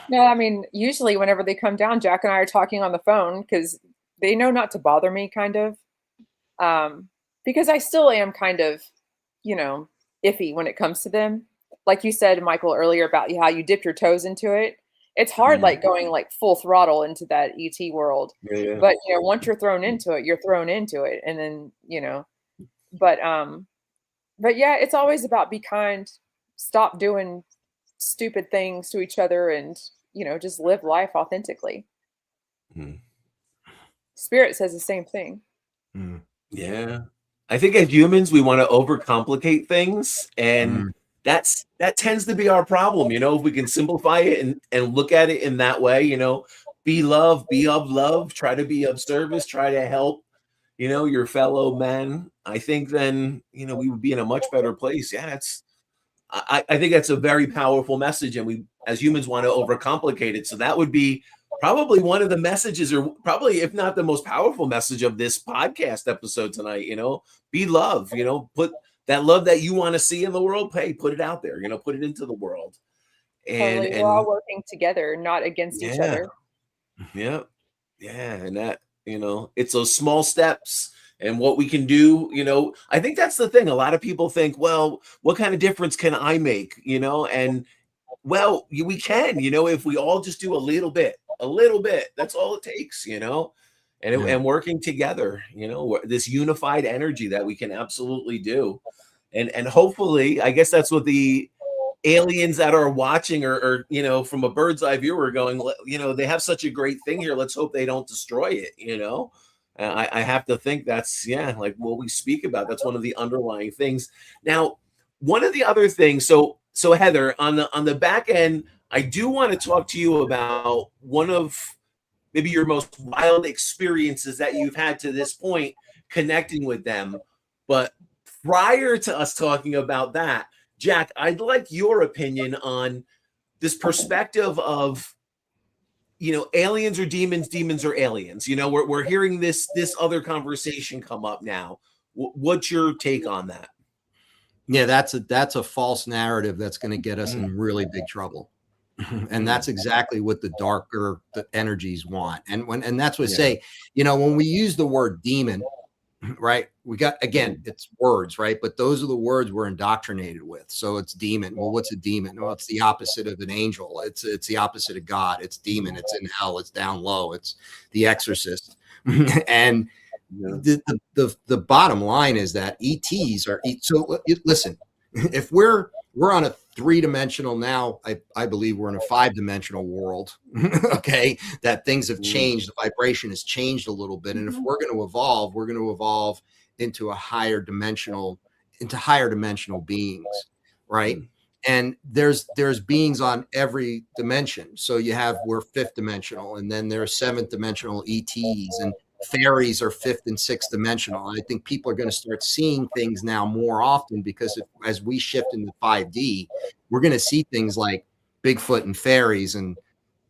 No, I mean, usually whenever they come down, Jack and I are talking on the phone because they know not to bother me, kind of. Because I still am kind of, iffy when it comes to them. Like you said, Michael, earlier about how you dip your toes into it. It's hard, like going like full throttle into that ET world. Yeah. But once you're thrown into it, you're thrown into it, and then but yeah, it's always about be kind, stop doing stupid things to each other, and just live life authentically. Spirit says the same thing. Yeah, I think as humans we want to overcomplicate things, and that tends to be our problem. If we can simplify it and look at it in that way, be love, be of love, try to be of service, try to help, your fellow men. I think then, we would be in a much better place. Yeah, I think that's a very powerful message, and we as humans want to overcomplicate it. So that would be probably one of the messages, or probably, if not the most powerful message of this podcast episode tonight, be love, put that love that you want to see in the world, put it out there, put it into the world. And, totally. We're all working together, not against each other. Yeah. Yeah. And that, it's those small steps and what we can do, I think that's the thing. A lot of people think, well, what kind of difference can I make, and well, we can, if we all just do a little bit, that's all it takes, and working together, this unified energy that we can absolutely do. And hopefully, I guess that's what the aliens that are watching or from a bird's eye view are going, they have such a great thing here. Let's hope they don't destroy it, I have to think that's, like what we speak about. That's one of the underlying things. Now, one of the other things, so Heather, on the back end, I do want to talk to you about one of maybe your most wild experiences that you've had to this point connecting with them. But prior to us talking about that, Jack, I'd like your opinion on this perspective of, aliens or demons, demons or aliens. We're hearing this other conversation come up now. What's your take on that? Yeah, that's a false narrative that's going to get us in really big trouble. And that's exactly what the darker the energies want. And that's what I say, when we use the word demon, right, we got, again, it's words, right? But those are the words we're indoctrinated with. So it's demon. Well, what's a demon? Well, it's the opposite of an angel. It's the opposite of God. It's demon. It's in hell. It's down low. It's the exorcist. And the bottom line is that ETs are, so listen, if we're on a 3-dimensional now, I believe we're in a 5-dimensional world. Okay, that things have changed. The vibration has changed a little bit, and if we're going to evolve into higher dimensional beings, right? And there's beings on every dimension. So we're fifth dimensional, and then there's seventh dimensional ETs, and fairies are fifth and sixth dimensional. And I think people are going to start seeing things now more often, because as we shift into 5D, we're going to see things like Bigfoot and fairies and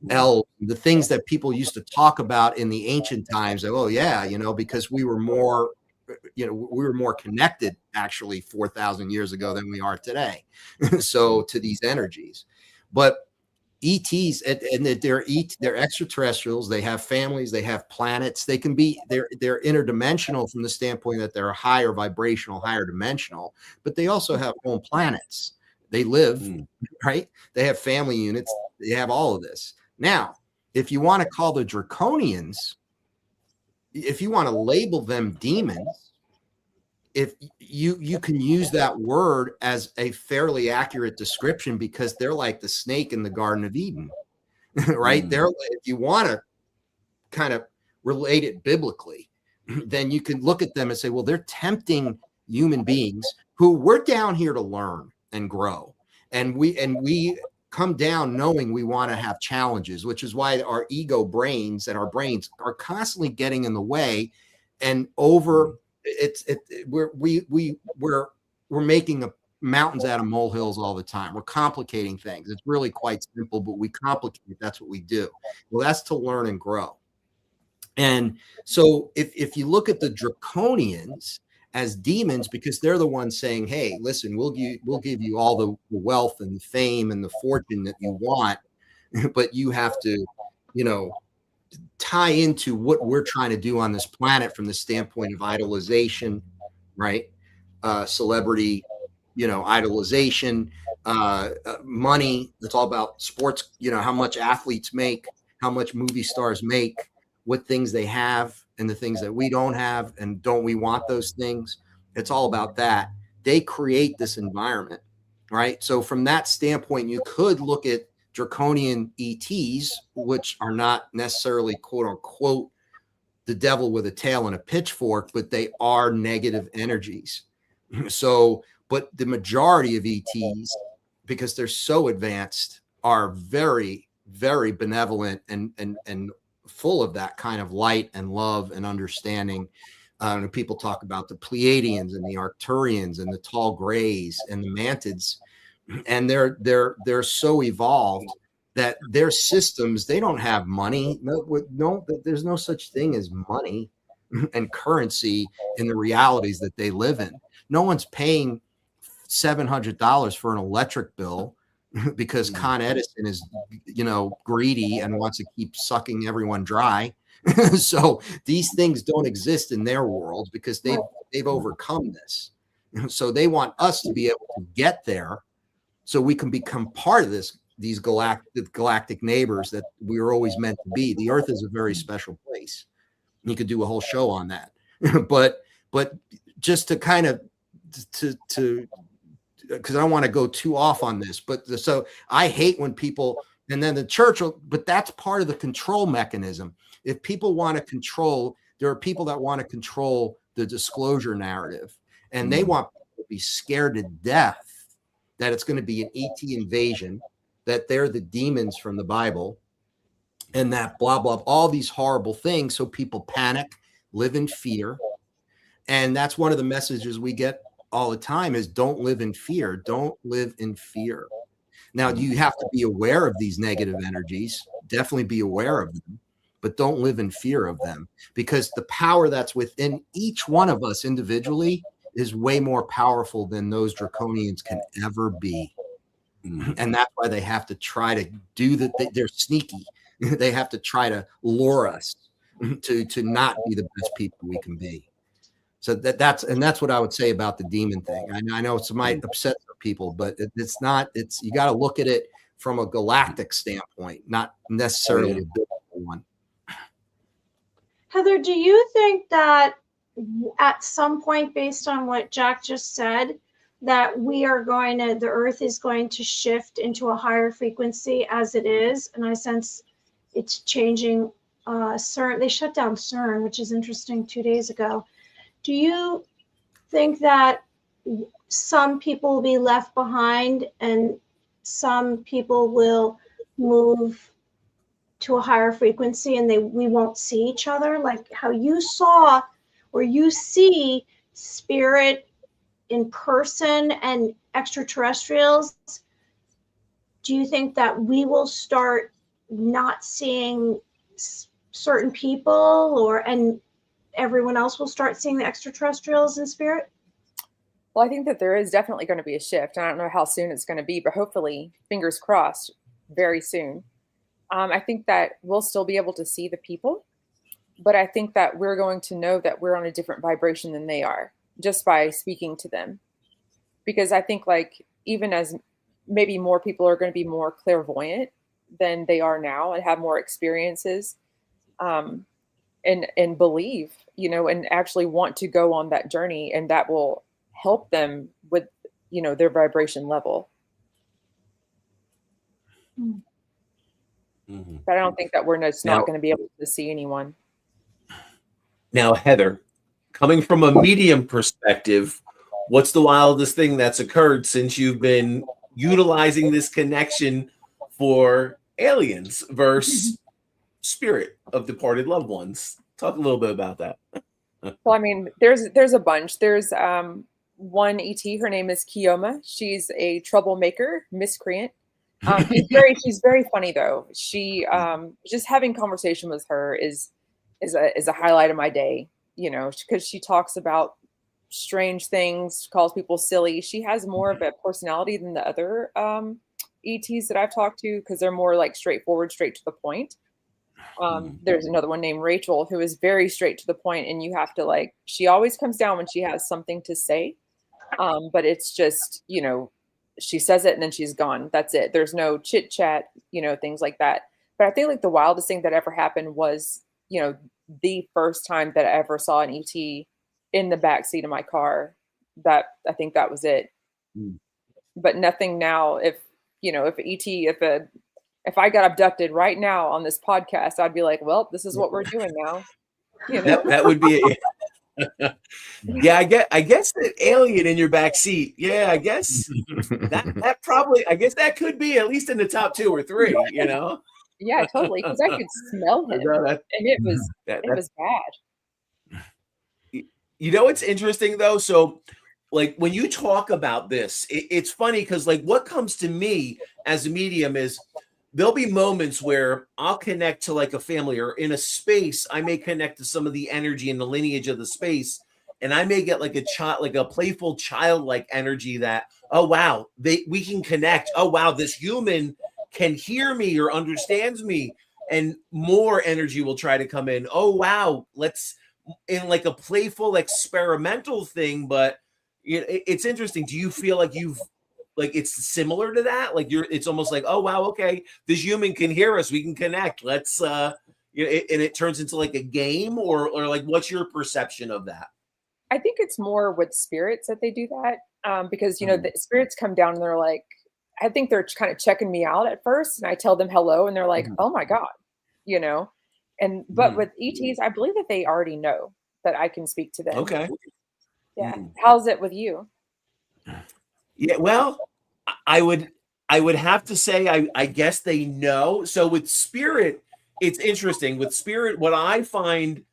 elves, the things that people used to talk about in the ancient times. Oh yeah, because we were more connected actually 4,000 years ago than we are today. So to these energies, but ETs, and they're extraterrestrials. They have families. They have planets. They're interdimensional from the standpoint that they're higher vibrational, higher dimensional. But they also have own planets. They live, right? They have family units. They have all of this. Now, if you want to call the Draconians, if you want to label them demons, if you can use that word as a fairly accurate description, because they're like the snake in the Garden of Eden, right? If you want to kind of relate it biblically, then you can look at them and say, well, they're tempting human beings who we're down here to learn and grow. And we come down knowing we want to have challenges, which is why our ego brains and our brains are constantly getting in the way. And we're making mountains out of molehills all the time. We're complicating things. It's really quite simple, but we complicate it. That's what we do. Well, that's to learn and grow. And so if you look at the Draconians as demons, because they're the ones saying, hey, listen, we'll give you all the wealth and the fame and the fortune that you want, but you have to, tie into what we're trying to do on this planet from the standpoint of idolization, right? Celebrity, idolization, money. It's all about sports, how much athletes make, how much movie stars make, what things they have and the things that we don't have, and don't we want those things? It's all about that. They create this environment, right? So from that standpoint, you could look at Draconian ETs, which are not necessarily quote unquote the devil with a tail and a pitchfork, but they are negative energies. So, but the majority of ETs, because they're so advanced, are very, very benevolent and full of that kind of light and love and understanding. And people talk about the Pleiadians and the Arcturians and the tall grays and the mantids, and they're so evolved that their systems, they don't have money. No, there's no such thing as money and currency in the realities that they live in. No one's paying $700 for an electric bill because Con Edison is, greedy and wants to keep sucking everyone dry. So these things don't exist in their world because they've overcome this. So they want us to be able to get there so we can become part of these galactic neighbors that we were always meant to be. The Earth is a very special place. You could do a whole show on that. but just to kind of to because I don't want to go too off on this, but so I hate when people, and then the church, but that's part of the control mechanism. If people want to control, there are people that want to control the disclosure narrative, and they want people to be scared to death that it's going to be an ET invasion, that they're the demons from the Bible, and that blah, blah, all these horrible things. So people panic, live in fear. And that's one of the messages we get all the time is don't live in fear. Don't live in fear. Now, you have to be aware of these negative energies, definitely be aware of them, but don't live in fear of them, because the power that's within each one of us individually is way more powerful than those Draconians can ever be. And that's why they have to try to do that. They're sneaky. They have to try to lure us to not be the best people we can be. So that's what I would say about the demon thing. I know it might upset people, but it's not. It's, you got to look at it from a galactic standpoint, not necessarily a biblical one. Heather, do you think that at some point, based on what Jack just said, that the Earth is going to shift into a higher frequency as it is? And I sense it's changing. CERN, they shut down CERN, which is interesting, 2 days ago. Do you think that some people will be left behind and some people will move to a higher frequency and we won't see each other, like how you saw or you see spirit in person and extraterrestrials? Do you think that we will start not seeing certain people, and everyone else will start seeing the extraterrestrials in spirit? Well, I think that there is definitely going to be a shift. I don't know how soon it's going to be, but hopefully, fingers crossed, very soon. I think that we'll still be able to see the people, but I think that we're going to know that we're on a different vibration than they are just by speaking to them. Because I think, like, even as maybe more people are going to be more clairvoyant than they are now and have more experiences, and believe, and actually want to go on that journey, and that will help them with, their vibration level. Mm-hmm. But I don't think that we're just not going to be able to see anyone. Now, Heather, coming from a medium perspective, what's the wildest thing that's occurred since you've been utilizing this connection for aliens versus spirit of departed loved ones? Talk a little bit about that. Well, I mean, there's a bunch. There's one ET. Her name is Kioma. She's a troublemaker, miscreant. She's very funny though. She just having conversation with her is a highlight of my day. Because she talks about strange things, calls people silly. She has more of a personality than the other ETs that I've talked to, because they're more like straightforward, straight to the point. There's another one named Rachel who is very straight to the point, and you have to she always comes down when she has something to say. But it's just, she says it and then she's gone. That's it. There's no chit chat, things like that. But I think the wildest thing that ever happened was, the first time that I ever saw an ET in the backseat of my car. I think that was it. But nothing now. If I got abducted right now on this podcast, I'd be like, well, this is what we're doing now. That would be it. Yeah, I guess that alien in your back seat. Yeah, I guess that probably, I guess that could be at least in the top 2 or 3, Yeah, totally. Because I could smell him, and it was bad. It's interesting though. So, when you talk about this, it's funny because what comes to me as a medium is there'll be moments where I'll connect to a family, or in a space, I may connect to some of the energy and the lineage of the space. And I may get a playful childlike energy that, oh, wow, we can connect. Oh, wow, this human can hear me or understands me. And more energy will try to come in. Oh, wow, let's in a playful experimental thing. But it's interesting. Do you feel like you've it's similar to that? It's almost like, oh, wow, okay, this human can hear us. We can connect. Let's, and it turns into a game, or what's your perception of that? I think it's more with spirits that they do that, because, the spirits come down and they're like, I think they're kind of checking me out at first, and I tell them hello and they're like, oh my God, but with ETs, I believe that they already know that I can speak to them. Okay. Yeah. How's it with you? Yeah, well, I would have to say, I guess they know. So with spirit, it's interesting. With spirit, what I find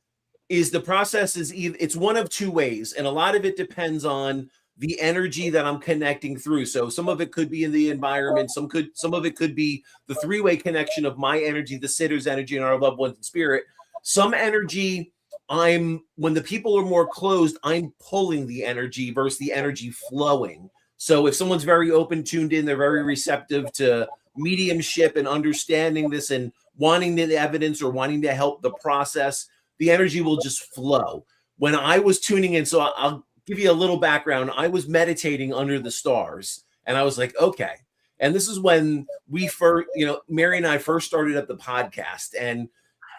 is the process is it's one of 2 ways. And a lot of it depends on the energy that I'm connecting through. So some of it could be in the environment. Some of it could be the 3-way connection of my energy, the sitter's energy, and our loved ones in spirit. Some energy, when the people are more closed, I'm pulling the energy versus the energy flowing. So if someone's very open, tuned in, they're very receptive to mediumship and understanding this and wanting the evidence or wanting to help the process, the energy will just flow. When I was tuning in, so I'll give you a little background. I was meditating under the stars, and I was like, okay. And this is when we first, Mary and I first started up the podcast, and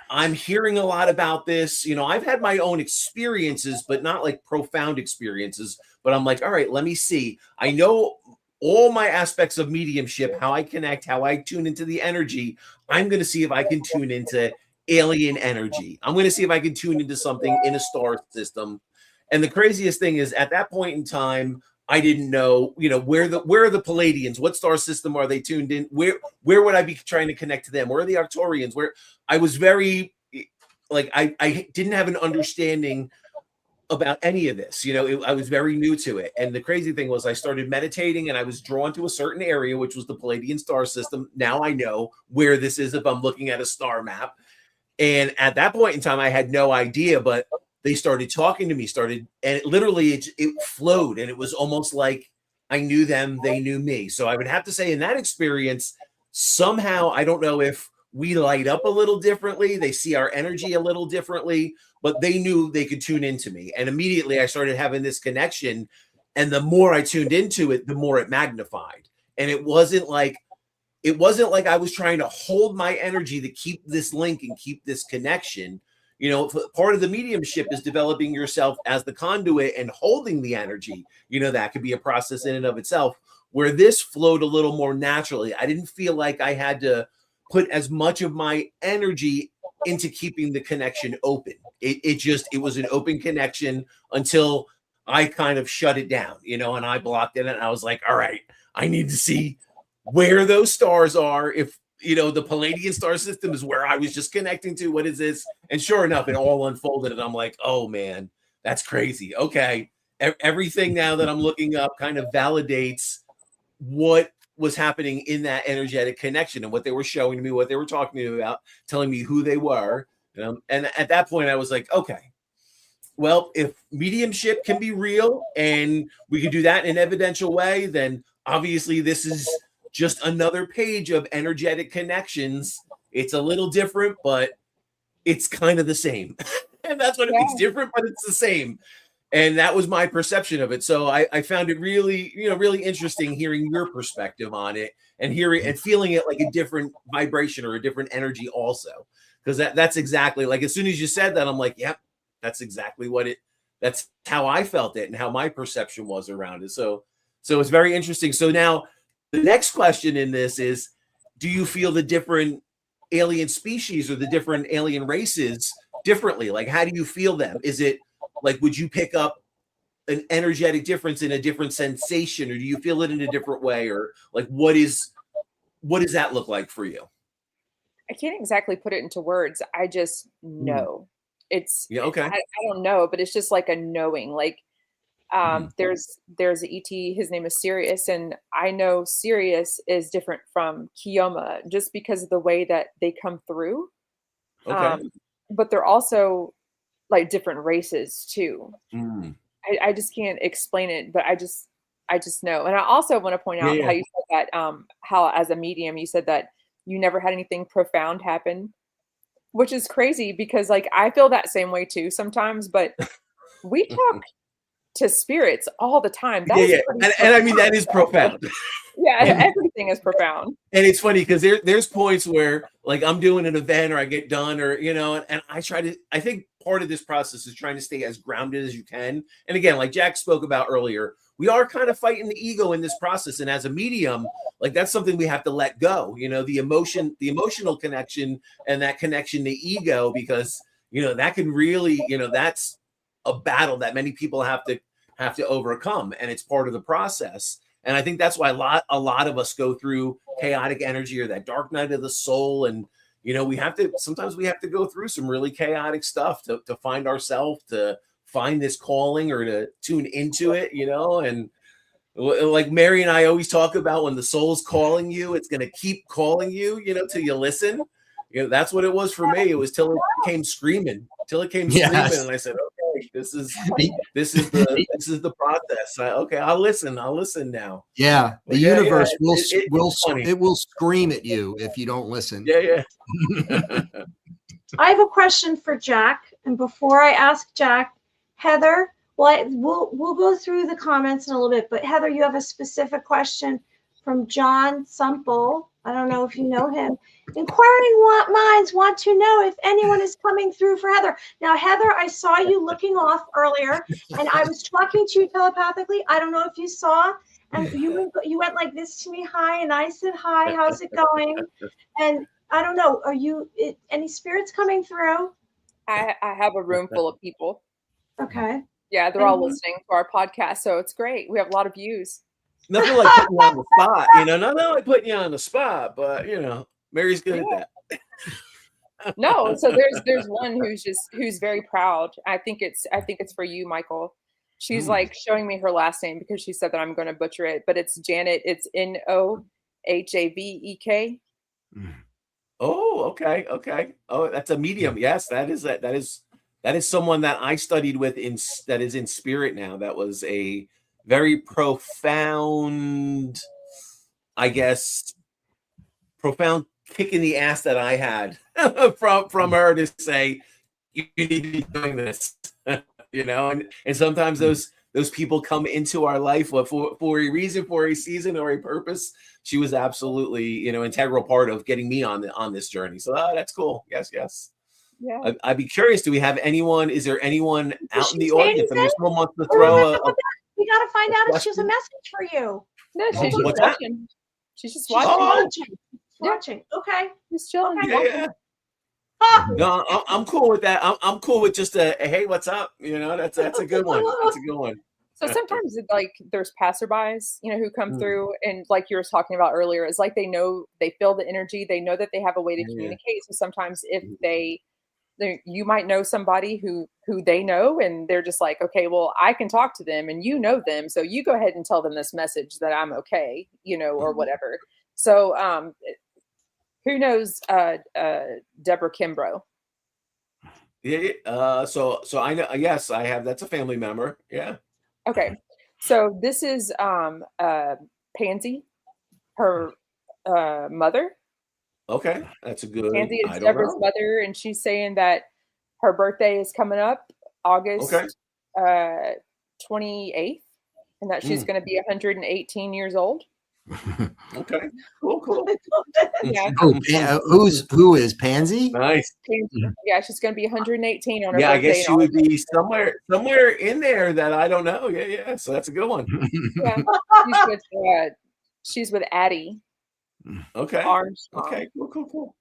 I'm hearing a lot about this. I've had my own experiences, but not profound experiences. But I'm like, all right, let me see. I know all my aspects of mediumship, how I connect, how I tune into the energy. I'm going to see if I can tune into alien energy. I'm going to see if I can tune into something in a star system. And the craziest thing is at that point in time, I didn't know, where are the Palladians? What star system are they tuned in? Where would I be trying to connect to them? Where are the Arcturians? Where I was very like, I didn't have an understanding about any of this. I was very new to it. And the crazy thing was I started meditating and I was drawn to a certain area, which was the Palladian star system. Now I know where this is if I'm looking at a star map. And at that point in time, I had no idea, but they started talking to me, and it flowed. And it was almost like I knew them, they knew me. So I would have to say in that experience, somehow, I don't know if we light up a little differently. They see our energy a little differently, but they knew they could tune into me. And immediately I started having this connection. And the more I tuned into it, the more it magnified. And it wasn't like I was trying to hold my energy to keep this link and keep this connection. Part of the mediumship is developing yourself as the conduit and holding the energy. That could be a process in and of itself, where this flowed a little more naturally. I didn't feel like I had to put as much of my energy into keeping the connection open. It was an open connection until I kind of shut it down, and I blocked it. And I was like, all right, I need to see where those stars are. If the Palladian star system is where I was just connecting to, what is this? And sure enough, it all unfolded. And I'm like, oh man, that's crazy. Okay. Everything now that I'm looking up kind of validates what was happening in that energetic connection and what they were showing me, what they were talking to me about, telling me who they were. And at that point I was like, okay, well, if mediumship can be real and we can do that in an evidential way, then obviously this is just another page of energetic connections. It's a little different, but it's kind of the same. And that's what it's different, but it's the same. And that was my perception of it. So I found it really, really interesting hearing your perspective on it and hearing and feeling it like a different vibration or a different energy also. Because that's exactly like, as soon as you said that, I'm like, yep, that's exactly that's how I felt it and how my perception was around it. So it's very interesting. So now the next question in this is, do you feel the different alien species or the different alien races differently? Like, how do you feel them? Is it like, would you pick up an energetic difference in a different sensation, or do you feel it in a different way? Or like, what does that look like for you? I can't exactly put it into words. I just know. It's okay. I don't know, but it's just like a knowing. Like there's an ET, his name is Sirius, and I know Sirius is different from Kioma just because of the way that they come through. Okay. But they're also like different races too. I just can't explain it, but I just know. And I also want to point out how you said that how as a medium you said that you never had anything profound happen, which is crazy because like I feel that same way too sometimes, but we talk to spirits all the time. And I mean, that is profound. Everything is profound. And it's funny because there's points where like I'm doing an event or I get done or, and I think part of this process is trying to stay as grounded as you can. And again, like Jack spoke about earlier, we are kind of fighting the ego in this process. And as a medium, like that's something we have to let go, the emotional connection and that connection to ego, because, that can really, that's a battle that many people have to overcome. And it's part of the process. And I think that's why a lot of us go through chaotic energy or that dark night of the soul. And, sometimes we have to go through some really chaotic stuff to find ourselves, to find this calling or to tune into it, and like Mary and I always talk about, when the soul's calling you, it's going to keep calling you, till you listen. That's what it was for me. It was till it came screaming. And I said, okay, this is the process. I'll listen now. Yeah, the universe will scream at you if you don't listen. Yeah. I have a question for Jack, and before I ask Jack, Heather, we'll go through the comments in a little bit, but Heather, you have a specific question from John Sumple. I don't know if you know him. Inquiring minds want to know if anyone is coming through for Heather. Now, Heather, I saw you looking off earlier, and I was talking to you telepathically. I don't know if you saw, and you went like this to me, hi, and I said, hi, how's it going? And I don't know, are you any spirits coming through? I have a room full of people. Okay. Yeah, they're all listening to our podcast, so it's great. We have a lot of views. Nothing like putting you on the spot, not like putting you on the spot, but Mary's good at that. No, so there's one who's very proud. I think it's for you, Michael. She's like showing me her last name because she said that I'm going to butcher it, but it's Janet. It's Nohavek. Oh, okay. Oh, that's a medium. Yes, that is someone that I studied with that is in spirit now. That was a very profound, I guess, profound kick in the ass that I had from her to say, you need to be doing this, and sometimes those people come into our life for a reason, for a season, or a purpose. She was absolutely, integral part of getting me on this journey. So that's cool. Yes. Yeah. I'd be curious. Do we have anyone? Is there anyone out in the audience? I mean, someone wants to throw we got to find out if she has a message for you. No, she's just watching. She's just watching. Watching. Okay. Just chilling. Yeah. No, I'm cool with that. I'm cool with just a hey, what's up? That's a good one. That's a good one. So sometimes there's passerbys, who come through, and like you were talking about earlier, it's like they feel the energy, they know that they have a way to communicate. So sometimes if you might know somebody who they know, and they're just like, okay, well, I can talk to them, and you know them, so you go ahead and tell them this message that I'm okay, or whatever. So who knows Deborah Kimbrough? Yeah. So I know. Yes, I have. That's a family member. Yeah. Okay. So this is Pansy, her mother. Okay, that's a good. Pansy is Deborah's mother, and she's saying that her birthday is coming up August 28th, and that she's going to be 118 years old. Okay, cool. Yeah. Who is Pansy? Nice. Pansy. Yeah, she's going to be 118 on her birthday. Yeah, I guess she would be somewhere in there that I don't know. Yeah. So that's a good one. Yeah. She's with Addie. Okay. Armstrong. Okay. Cool.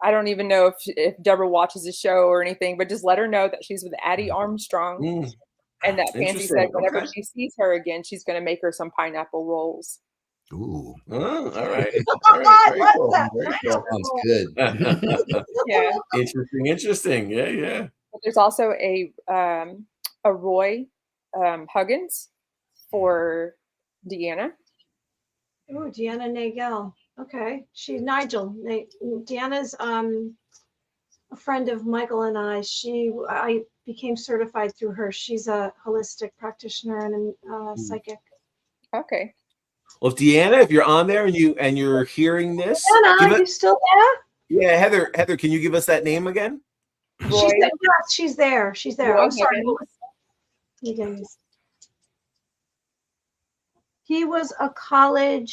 I don't even know if Deborah watches the show or anything, but just let her know that she's with Addie Armstrong, and that Pansy said whenever she sees her again, she's going to make her some pineapple rolls. Ooh. Oh, all right. Very cool. Sounds good. Yeah. Interesting. Yeah. But there's also a Roy Huggins for Deanna. Oh, Deanna Nagel. Okay, she's Nigel. Deanna's a friend of Michael and I. I became certified through her. She's a holistic practitioner and a psychic. Okay. Well, Deanna, if you're on there and you're hearing this, Deanna, are you still there? Yeah, Heather, can you give us that name again? She's there. Roy I'm sorry. He was a colleague.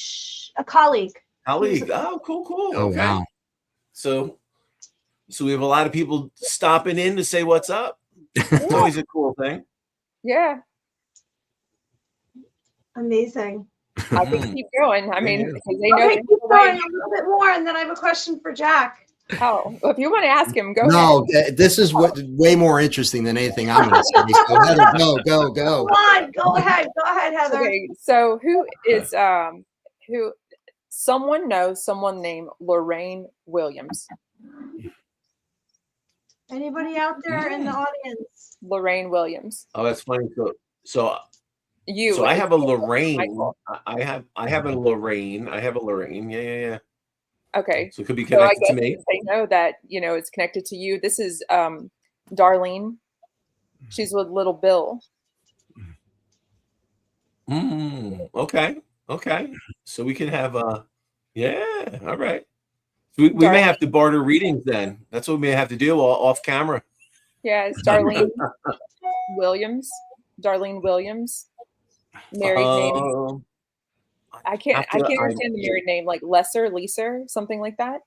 Oh, cool. Oh, okay. wow. So we have a lot of people stopping in to say what's up. It's always a cool thing. Yeah. Amazing. I can keep going. I mean, because they know. Keep going a little bit more, and then I have a question for Jack. Oh, well, if you want to ask him, go ahead. No, this is way more interesting than anything I'm going to say. So Heather, go. Come on, go ahead, Heather. Okay, so who is someone knows someone named Lorraine Williams? Anybody out there in the audience? Lorraine Williams. Oh, that's funny. So you. I have a Lorraine. Michael. I have a Lorraine. Yeah. Okay. So it could be connected to me. They know that, it's connected to you. This is Darlene. She's with Little Bill. Okay. So we can have all right. So we may have to barter readings then. That's what we may have to do off camera. Yeah, it's Darlene Williams. Darlene Williams. Married name. I can't understand the married name, like Lisa, something like that.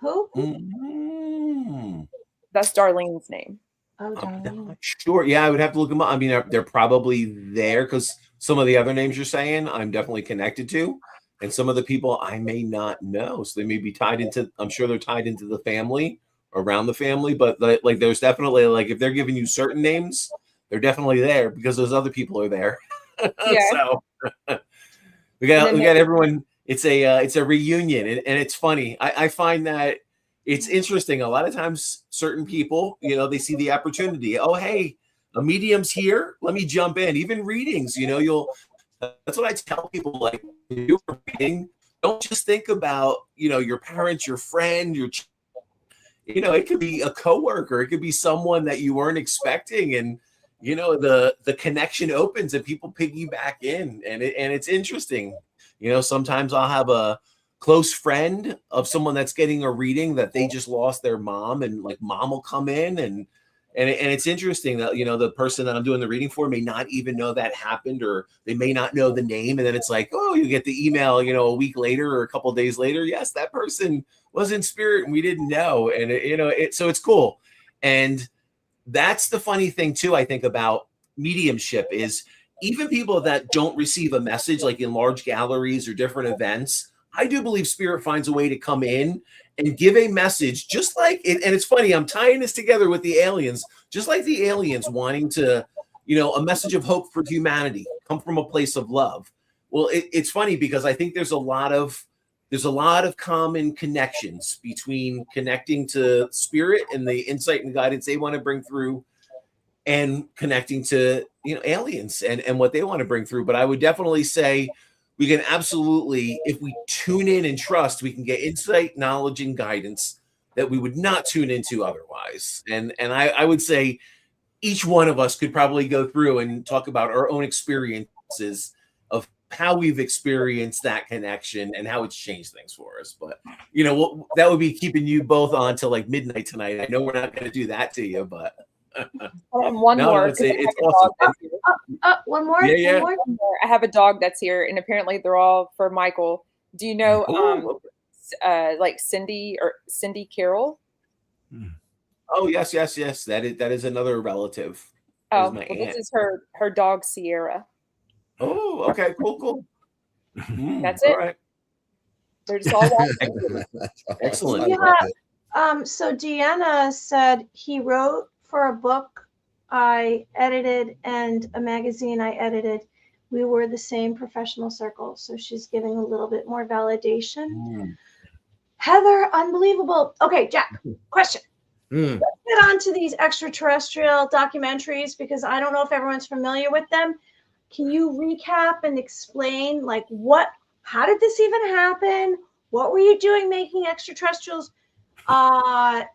Who? That's Darlene's name. Oh, Darlene. Sure. Yeah, I would have to look them up. I mean, they're probably there because some of the other names you're saying I'm definitely connected to, and some of the people I may not know. So they may be tied into. I'm sure they're tied into the family, around the family. But like, there's definitely if they're giving you certain names, they're definitely there because those other people are there. Yeah. So we got everyone. It's a reunion, and it's funny. I find that it's interesting. A lot of times, certain people, they see the opportunity. Oh, hey, a medium's here. Let me jump in. Even readings, that's what I tell people. Like, when you do a reading, don't just think about, your parents, your friend, it could be a coworker. It could be someone that you weren't expecting, and the connection opens and people piggyback in, and it's interesting. Sometimes I'll have a close friend of someone that's getting a reading that they just lost their mom, and like mom will come in, and it's interesting that the person that I'm doing the reading for may not even know that happened, or they may not know the name, and then it's like, oh, you get the email a week later or a couple of days later, yes, that person was in spirit and we didn't know. And so it's cool. And that's the funny thing too, I think, about mediumship is even people that don't receive a message, like in large galleries or different events, I do believe spirit finds a way to come in and give a message, just like it. And it's funny, I'm tying this together with the aliens, just like the aliens wanting to, a message of hope for humanity, come from a place of love. Well, it's funny because I think there's a lot of common connections between connecting to spirit and the insight and guidance they want to bring through, and connecting to aliens and what they want to bring through. But I would definitely say we can absolutely, if we tune in and trust, we can get insight, knowledge, and guidance that we would not tune into otherwise. And I would say each one of us could probably go through and talk about our own experiences of how we've experienced that connection and how it's changed things for us. But that would be keeping you both on till like midnight tonight. I know we're not going to do that to you, but one more. It's awesome. One more. Yeah. One more. I have a dog that's here, and apparently they're all for Michael. Do you know, like Cindy Carroll? Oh, yes. That is another relative. Oh, well, this is her dog Sierra. Oh, okay, cool. That's it. All right. They're just all excellent. Yeah. So Deanna said he wrote for a book I edited and a magazine I edited. We were the same professional circle. So she's giving a little bit more validation. Heather, unbelievable. Okay, Jack, question. Let's get on to these extraterrestrial documentaries because I don't know if everyone's familiar with them. Can you recap and explain how did this even happen? What were you doing making extraterrestrials documentaries?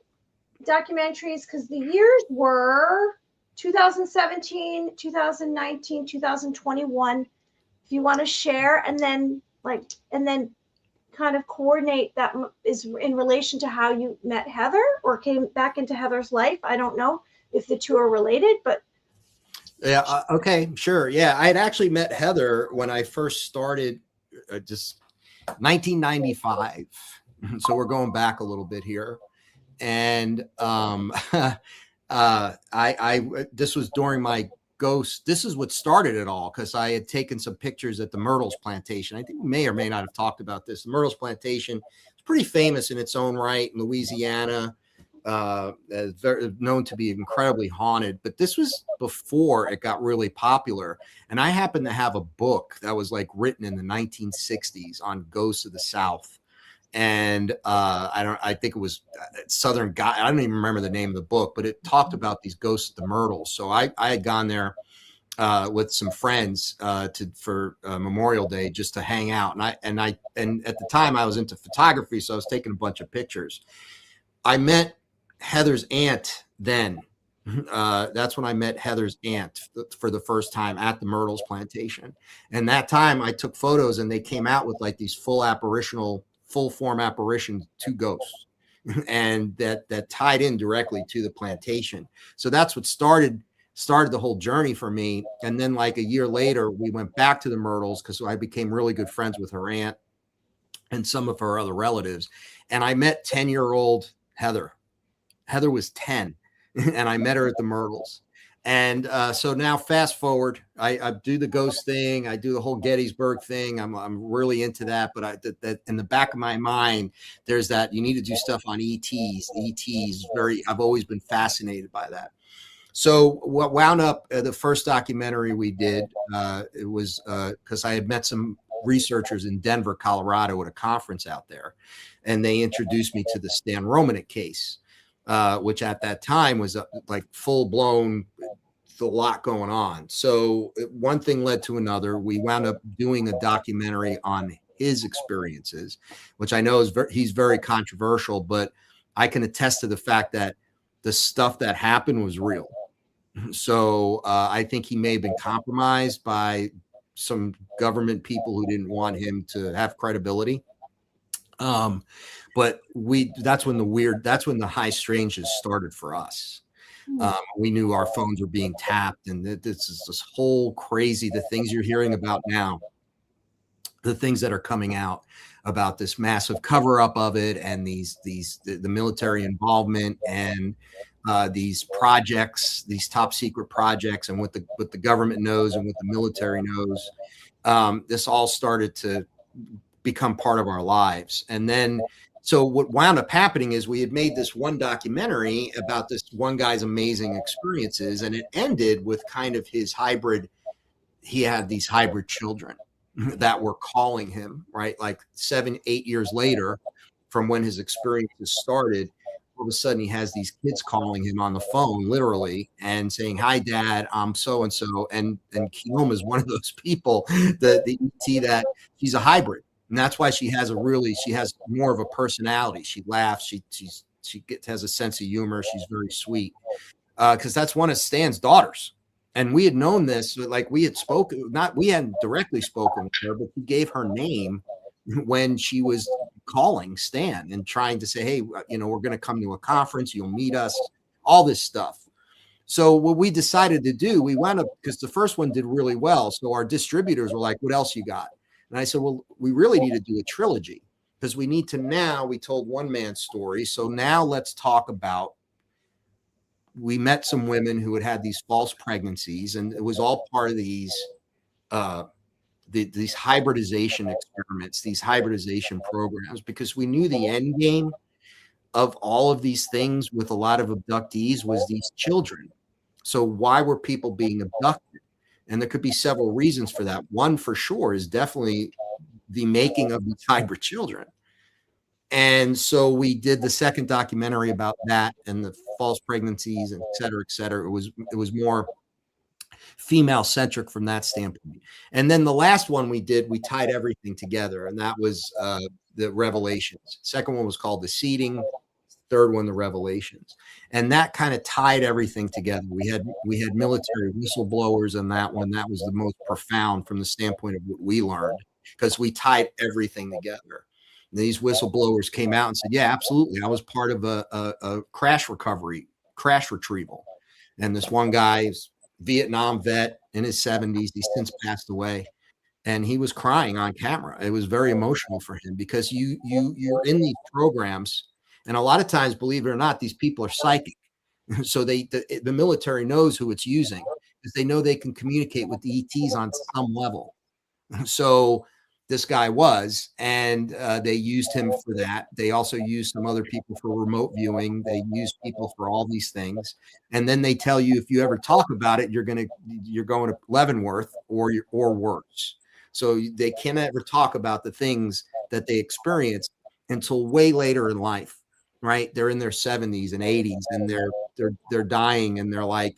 Because the years were 2017, 2019, 2021. If you want to share, and then kind of coordinate that is in relation to how you met Heather or came back into Heather's life. I don't know if the two are related, but yeah. Okay, sure. Yeah, I had actually met Heather when I first started, just 1995. So we're going back a little bit here, and this was during my ghost. This is what started it all because I had taken some pictures at the Myrtles Plantation. I think we may or may not have talked about this. The Myrtles Plantation is pretty famous in its own right in Louisiana. Very known to be incredibly haunted, but this was before it got really popular. And I happened to have a book that was like written in the 1960s on ghosts of the South. And I think it was Southern Guy. I don't even remember the name of the book, but it talked about these ghosts of the Myrtles. So I had gone there with some friends for Memorial Day just to hang out. And at the time I was into photography, so I was taking a bunch of pictures. I met Heather's aunt then. That's when I met Heather's aunt for the first time at the Myrtles Plantation. And that time I took photos and they came out with like these full form apparitions to ghosts. And that tied in directly to the plantation. So that's what started the whole journey for me. And then like a year later, we went back to the Myrtles because I became really good friends with her aunt and some of her other relatives. And I met 10-year-old Heather. Heather was 10, and I met her at the Myrtles. And so now fast forward, I do the ghost thing. I do the whole Gettysburg thing. I'm really into that. But that in the back of my mind, there's that you need to do stuff on ETs. ETs I've always been fascinated by that. So what wound up the first documentary we did, it was because I had met some researchers in Denver, Colorado at a conference out there, and they introduced me to the Stan Romanek case, which at that time was like full blown, a lot going on. So one thing led to another. We wound up doing a documentary on his experiences, which I know is he's very controversial, but I can attest to the fact that the stuff that happened was real. So I think he may have been compromised by some government people who didn't want him to have credibility. But that's when the high strangeness started for us. We knew our phones were being tapped, and this whole crazy, the things you're hearing about now, the things that are coming out about this massive cover up of it, and the military involvement, and these projects, these top secret projects, and what the government knows and what the military knows. This all started to become part of our lives. And then, so what wound up happening is we had made this one documentary about this one guy's amazing experiences, and it ended with kind of his hybrid. He had these hybrid children that were calling him, right? Like 7-8 years later from when his experiences started, all of a sudden he has these kids calling him on the phone, literally, and saying, "Hi, Dad, I'm so-and-so." And Keoma is one of those people, the ET, that she's a hybrid. And that's why she has more of a personality. She laughs. She has a sense of humor. She's very sweet. Because that's one of Stan's daughters. And we had known this, like we hadn't directly spoken with her, but he gave her name when she was calling Stan and trying to say, "Hey, we're going to come to a conference. You'll meet us," all this stuff. So what we decided to do, we wound up, because the first one did really well. So our distributors were like, "What else you got?" And I said, "Well, we really need to do a trilogy, because we need to now," we told one man's story. So now let's talk about, we met some women who had these false pregnancies, and it was all part of these hybridization experiments, these hybridization programs, because we knew the end game of all of these things with a lot of abductees was these children. So why were people being abducted? And there could be several reasons for that. One for sure is definitely the making of these hybrid children. And so we did the second documentary about that and the false pregnancies and et cetera, et cetera. It was more female centric from that standpoint. And then the last one we did, we tied everything together, and that was the Revelations. Second one was called The Seeding. Third one, The Revelations. And that kind of tied everything together. We had military whistleblowers in that one. That was the most profound from the standpoint of what we learned, because we tied everything together. And these whistleblowers came out and said, "Yeah, absolutely. I was part of a crash retrieval. And this one guy, Vietnam vet in his 70s, he's since passed away, and he was crying on camera. It was very emotional for him, because you're in these programs, and a lot of times, believe it or not, these people are psychic. So the military knows who it's using, because they know they can communicate with the ETs on some level. So this guy was, and they used him for that. They also used some other people for remote viewing. They used people for all these things. And then they tell you, if you ever talk about it, you're going to Leavenworth or worse. So they can't ever talk about the things that they experienced until way later in life, right? They're in their 70s and 80s, and they're dying, and they're like,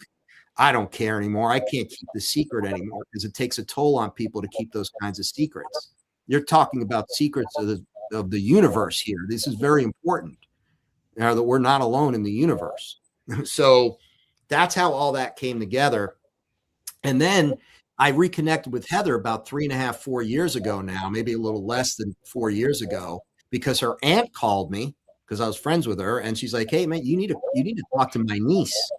"I don't care anymore. I can't keep the secret anymore," because it takes a toll on people to keep those kinds of secrets. You're talking about secrets of the universe here. This is very important, that we're not alone in the universe. So that's how all that came together. And then I reconnected with Heather about 3.5, 4 years ago now, maybe a little less than 4 years ago, because her aunt called me, because I was friends with her, and she's like, "Hey, man, you need to talk to my niece."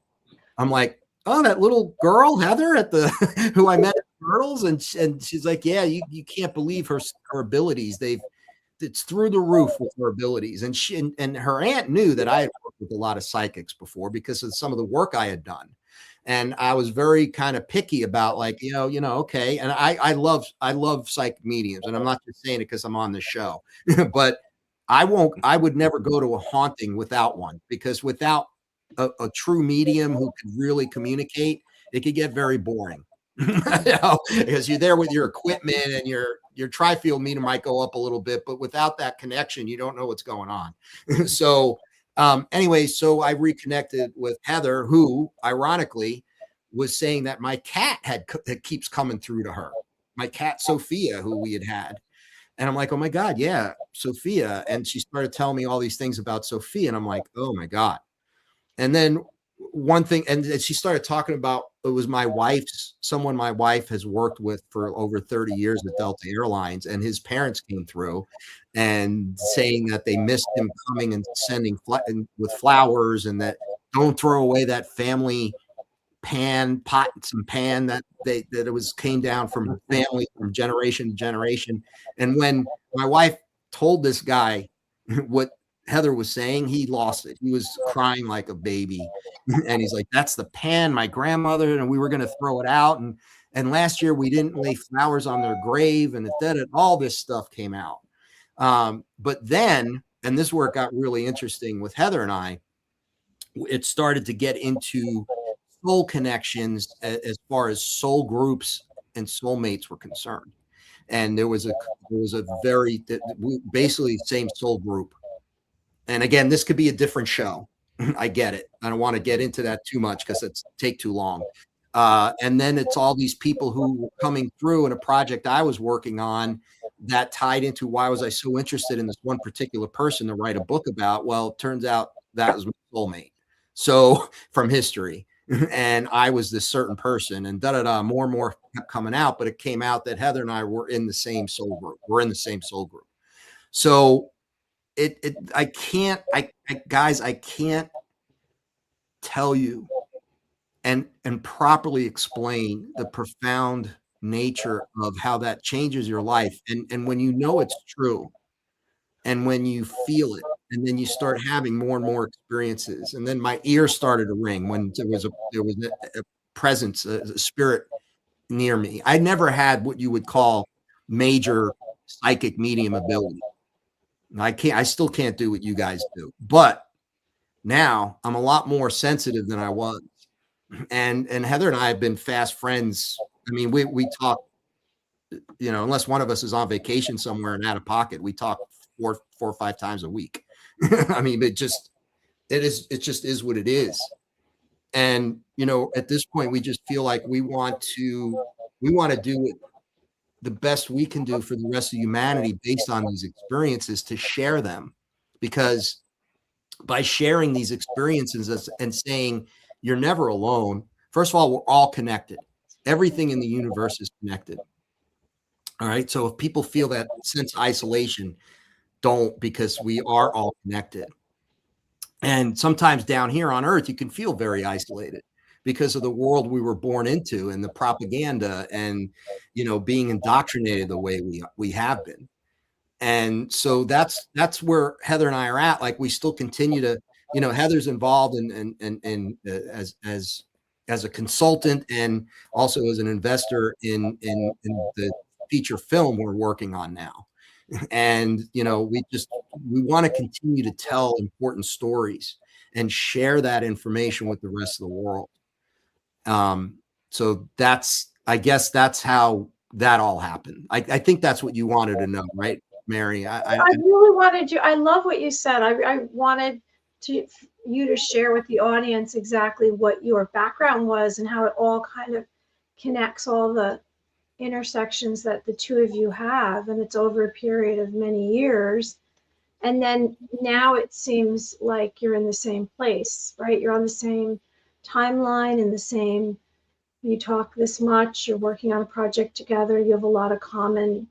I'm like, "Oh, that little girl, Heather, who I met at Turtles," and she's like, "Yeah, you can't believe her abilities. It's through the roof with her abilities." And she and her aunt knew that I had worked with a lot of psychics before, because of some of the work I had done. And I was very kind of picky about, like, okay. And I love psychic mediums, and I'm not just saying it because I'm on the show, but I would never go to a haunting without one, because without a true medium who could really communicate, it could get very boring. Because you're there with your equipment and your tri-field meter might go up a little bit, but without that connection, you don't know what's going on. So anyway, so I reconnected with Heather, who ironically was saying that my cat that keeps coming through to her, my cat Sophia, who we had. And I'm like, oh my God, yeah, Sophia. And she started telling me all these things about Sophia. And I'm like, oh my God. And then one thing, and she started talking about, it was someone my wife has worked with for over 30 years at Delta Airlines, and his parents came through and saying that they missed him coming and sending with flowers, and that don't throw away that family pots and pan that it came down from family from generation to generation. And when my wife told this guy what Heather was saying, he lost it. He was crying like a baby. And he's like, that's the pan my grandmother, and we were going to throw it out. And last year we didn't lay flowers on their grave, and all this stuff came out. But then, and this is where it got really interesting with Heather and I, it started to get into soul connections as far as soul groups and soulmates were concerned. And there was a basically same soul group. And again, this could be a different show. I get it. I don't want to get into that too much because it's take too long. And then it's all these people who were coming through in a project I was working on that tied into why was I so interested in this one particular person to write a book about? Well, it turns out that was my soulmate. So from history. And I was this certain person, and more and more kept coming out, but it came out that Heather and I were in the same soul group. We're in the same soul group. So I can't tell you and properly explain the profound nature of how that changes your life. And when you know it's true, and when you feel it, and then you start having more and more experiences. And then my ears started to ring when there was a presence, a spirit near me. I never had what you would call major psychic medium ability. I still can't do what you guys do, but now I'm a lot more sensitive than I was. And Heather and I have been fast friends. I mean, we talk, unless one of us is on vacation somewhere and out of pocket, we talk four or 5 times a week. I mean, it just is what it is. And, at this point, we just feel like we want to do it the best we can do for the rest of humanity based on these experiences, to share them, because by sharing these experiences and saying you're never alone. First of all, we're all connected. Everything in the universe is connected. All right. So if people feel that sense of isolation, don't, because we are all connected. And sometimes down here on Earth, you can feel very isolated because of the world we were born into and the propaganda and, being indoctrinated the way we have been. And so that's where Heather and I are at. Like, we still continue to, Heather's involved in as a consultant and also as an investor in the feature film we're working on now. And, we want to continue to tell important stories and share that information with the rest of the world. So I guess that's how that all happened. I think that's what you wanted to know, right, Mary? I really wanted you. I love what you said. I wanted you to share with the audience exactly what your background was and how it all kind of connects all the intersections that the two of you have, and it's over a period of many years. And then now it seems like you're in the same place, right? You're on the same timeline, in the same, you talk this much, you're working on a project together, you have a lot of common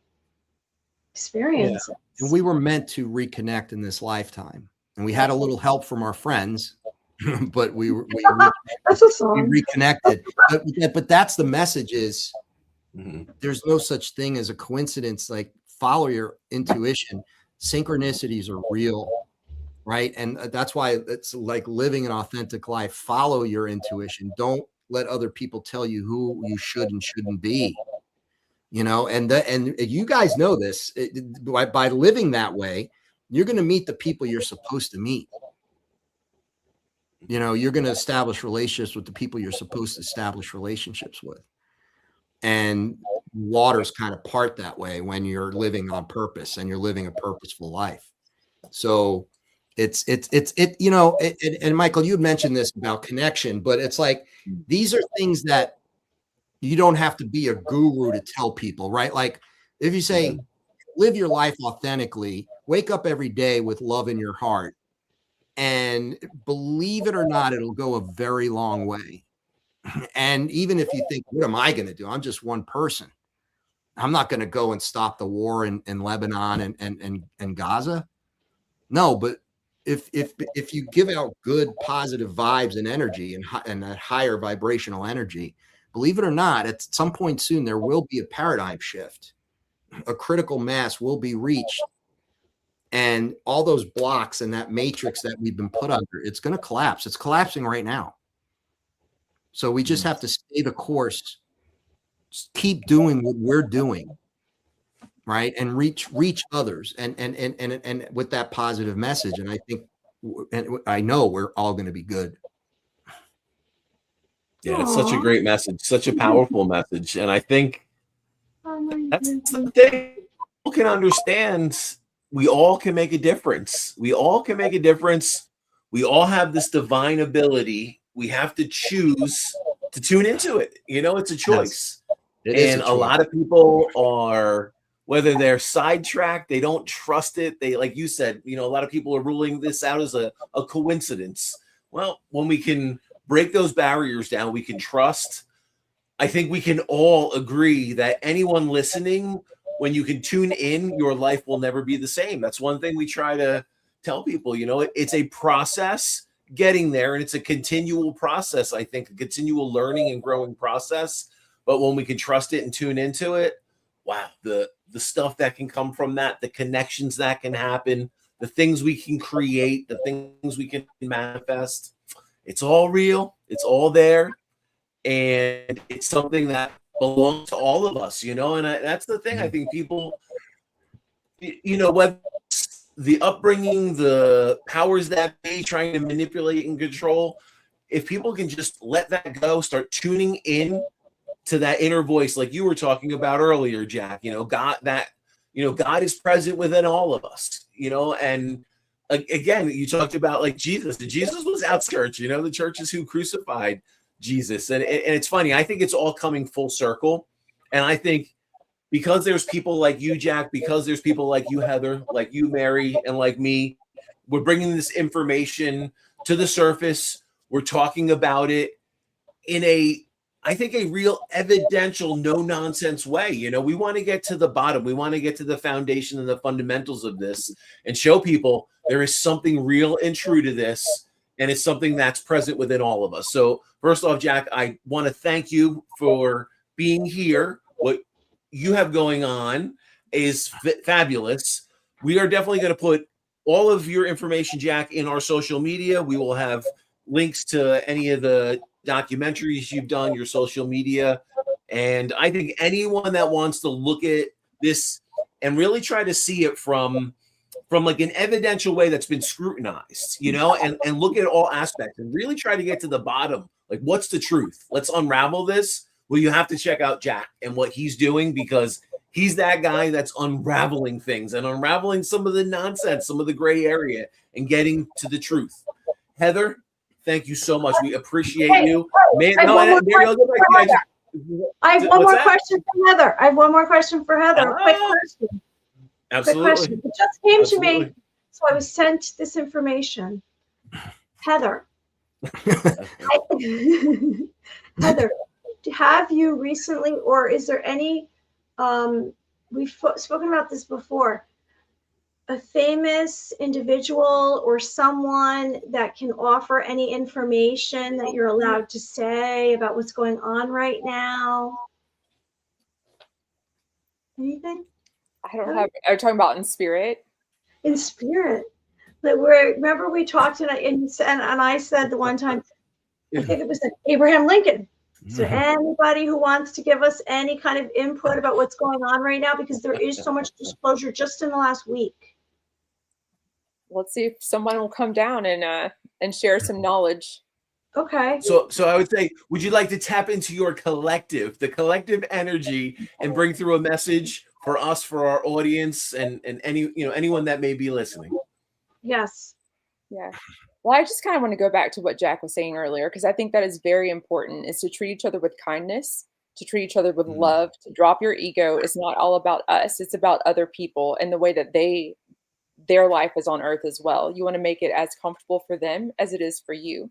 experiences. Yeah. And we were meant to reconnect in this lifetime, and we had a little help from our friends, but we reconnected. But that's the message is, there's no such thing as a coincidence. Like, follow your intuition. Synchronicities are real, right? And that's why it's like living an authentic life. Follow your intuition. Don't let other people tell you who you should and shouldn't be. And you guys know this. By living that way, you're going to meet the people you're supposed to meet. You know, you're going to establish relationships with the people you're supposed to establish relationships with. And waters kind of part that way when you're living on purpose and you're living a purposeful life. So you know, and Michael, you had mentioned this about connection, but it's like, these are things that you don't have to be a guru to tell people, right? Like if you say, live your life authentically, wake up every day with love in your heart, and believe it or not, it'll go a very long way. And even if you think, what am I going to do? I'm just one person. I'm not going to go and stop the war in Lebanon and Gaza. No, but if you give out good, positive vibes and energy and that higher vibrational energy, believe it or not, at some point soon, there will be a paradigm shift. A critical mass will be reached. And all those blocks and that matrix that we've been put under, it's going to collapse. It's collapsing right now. So we just have to stay the course, keep doing what we're doing, right? And reach others and with that positive message. And I think, and I know we're all going to be good. Yeah, it's such a great message, such a powerful message. And I think that's the thing. People can understand we all can make a difference. We all can make a difference. We all have this divine ability. We have to choose to tune into it. You know, it's a choice. Yes. And a lot of people are, whether they're sidetracked, they don't trust it. They, like you said, you know, a lot of people are ruling this out as a coincidence. Well, when we can break those barriers down, we can trust. I think we can all agree that anyone listening, when you can tune in, your life will never be the same. That's one thing we try to tell people. You know, it's a process getting there, and it's a continual process. I think a continual learning and growing process. But when we can trust it and tune into it, wow, the stuff that can come from that, the connections that can happen, the things we can create, the things we can manifest, it's all real. It's all there. And it's something that belongs to all of us, you know, and that's the thing. I think people, you know, whether it's the upbringing, the powers that be trying to manipulate and control, if people can just let that go, start tuning in to that inner voice, like you were talking about earlier, Jack, you know, God is present within all of us, you know, and again, you talked about like Jesus. Jesus was outskirts, you know, the churches who crucified Jesus. And it's funny. I think it's all coming full circle. And I think because there's people like you, Jack, because there's people like you, Heather, like you, Mary, and like me, we're bringing this information to the surface. We're talking about it in I think a real evidential, no nonsense way. You know, we want to get to the bottom. We want to get to the foundation and the fundamentals of this and show people there is something real and true to this. And it's something that's present within all of us. So first off, Jack, I want to thank you for being here. What you have going on is fabulous. We are definitely going to put all of your information, Jack, in our social media. We will have links to any of the documentaries you've done, your social media. And I think anyone that wants to look at this and really try to see it from like an evidential way that's been scrutinized, you know, and look at all aspects and really try to get to the bottom. Like, what's the truth? Let's unravel this. Well, you have to check out Jack and what he's doing, because he's that guy that's unraveling things and unraveling some of the nonsense, some of the gray area, and getting to the truth. Heather, thank you so much. We appreciate you. Man, I have one more question for Heather. I have one more question for Heather. Quick question. Absolutely. Quick question. It just came to me. So I was sent this information. Heather. Heather, have you recently, or is there any, we've spoken about this before, a famous individual or someone that can offer any information that you're allowed to say about what's going on right now? Anything? I don't have. Are you talking about in spirit? In spirit. Like, remember we talked and I said the one time, I think it was Abraham Lincoln. Is there anybody who wants to give us any kind of input about what's going on right now? Because there is so much disclosure just in the last week. Let's see if someone will come down and and share some knowledge. Okay. So I would say, would you like to tap into your collective, the collective energy, and bring through a message for us, for our audience, and anyone that may be listening? Yes. Yeah. Well, I just kind of want to go back to what Jack was saying earlier, because I think that is very important, is to treat each other with kindness, to treat each other with love, to drop your ego. It's not all about us. It's about other people and the way that their life is on earth as well. You want to make it as comfortable for them as it is for you.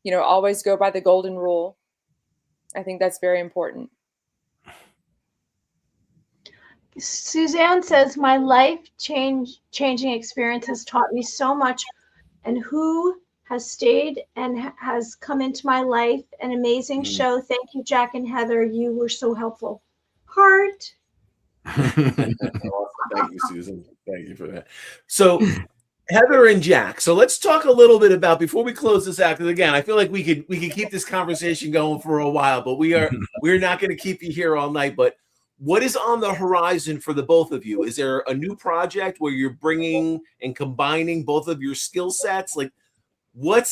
Always go by the golden rule. I think that's very important. Suzanne says, my life changing experience has taught me so much, and who has stayed and has come into my life. An amazing show. Thank you, Jack and Heather. You were so helpful. Heart. Thank you, Susan. Thank you for that. So Heather and Jack. So let's talk a little bit about, before we close this out, because again, I feel like we could keep this conversation going for a while, but we're not going to keep you here all night. But what is on the horizon for the both of you? Is there a new project where you're bringing and combining both of your skill sets? Like, what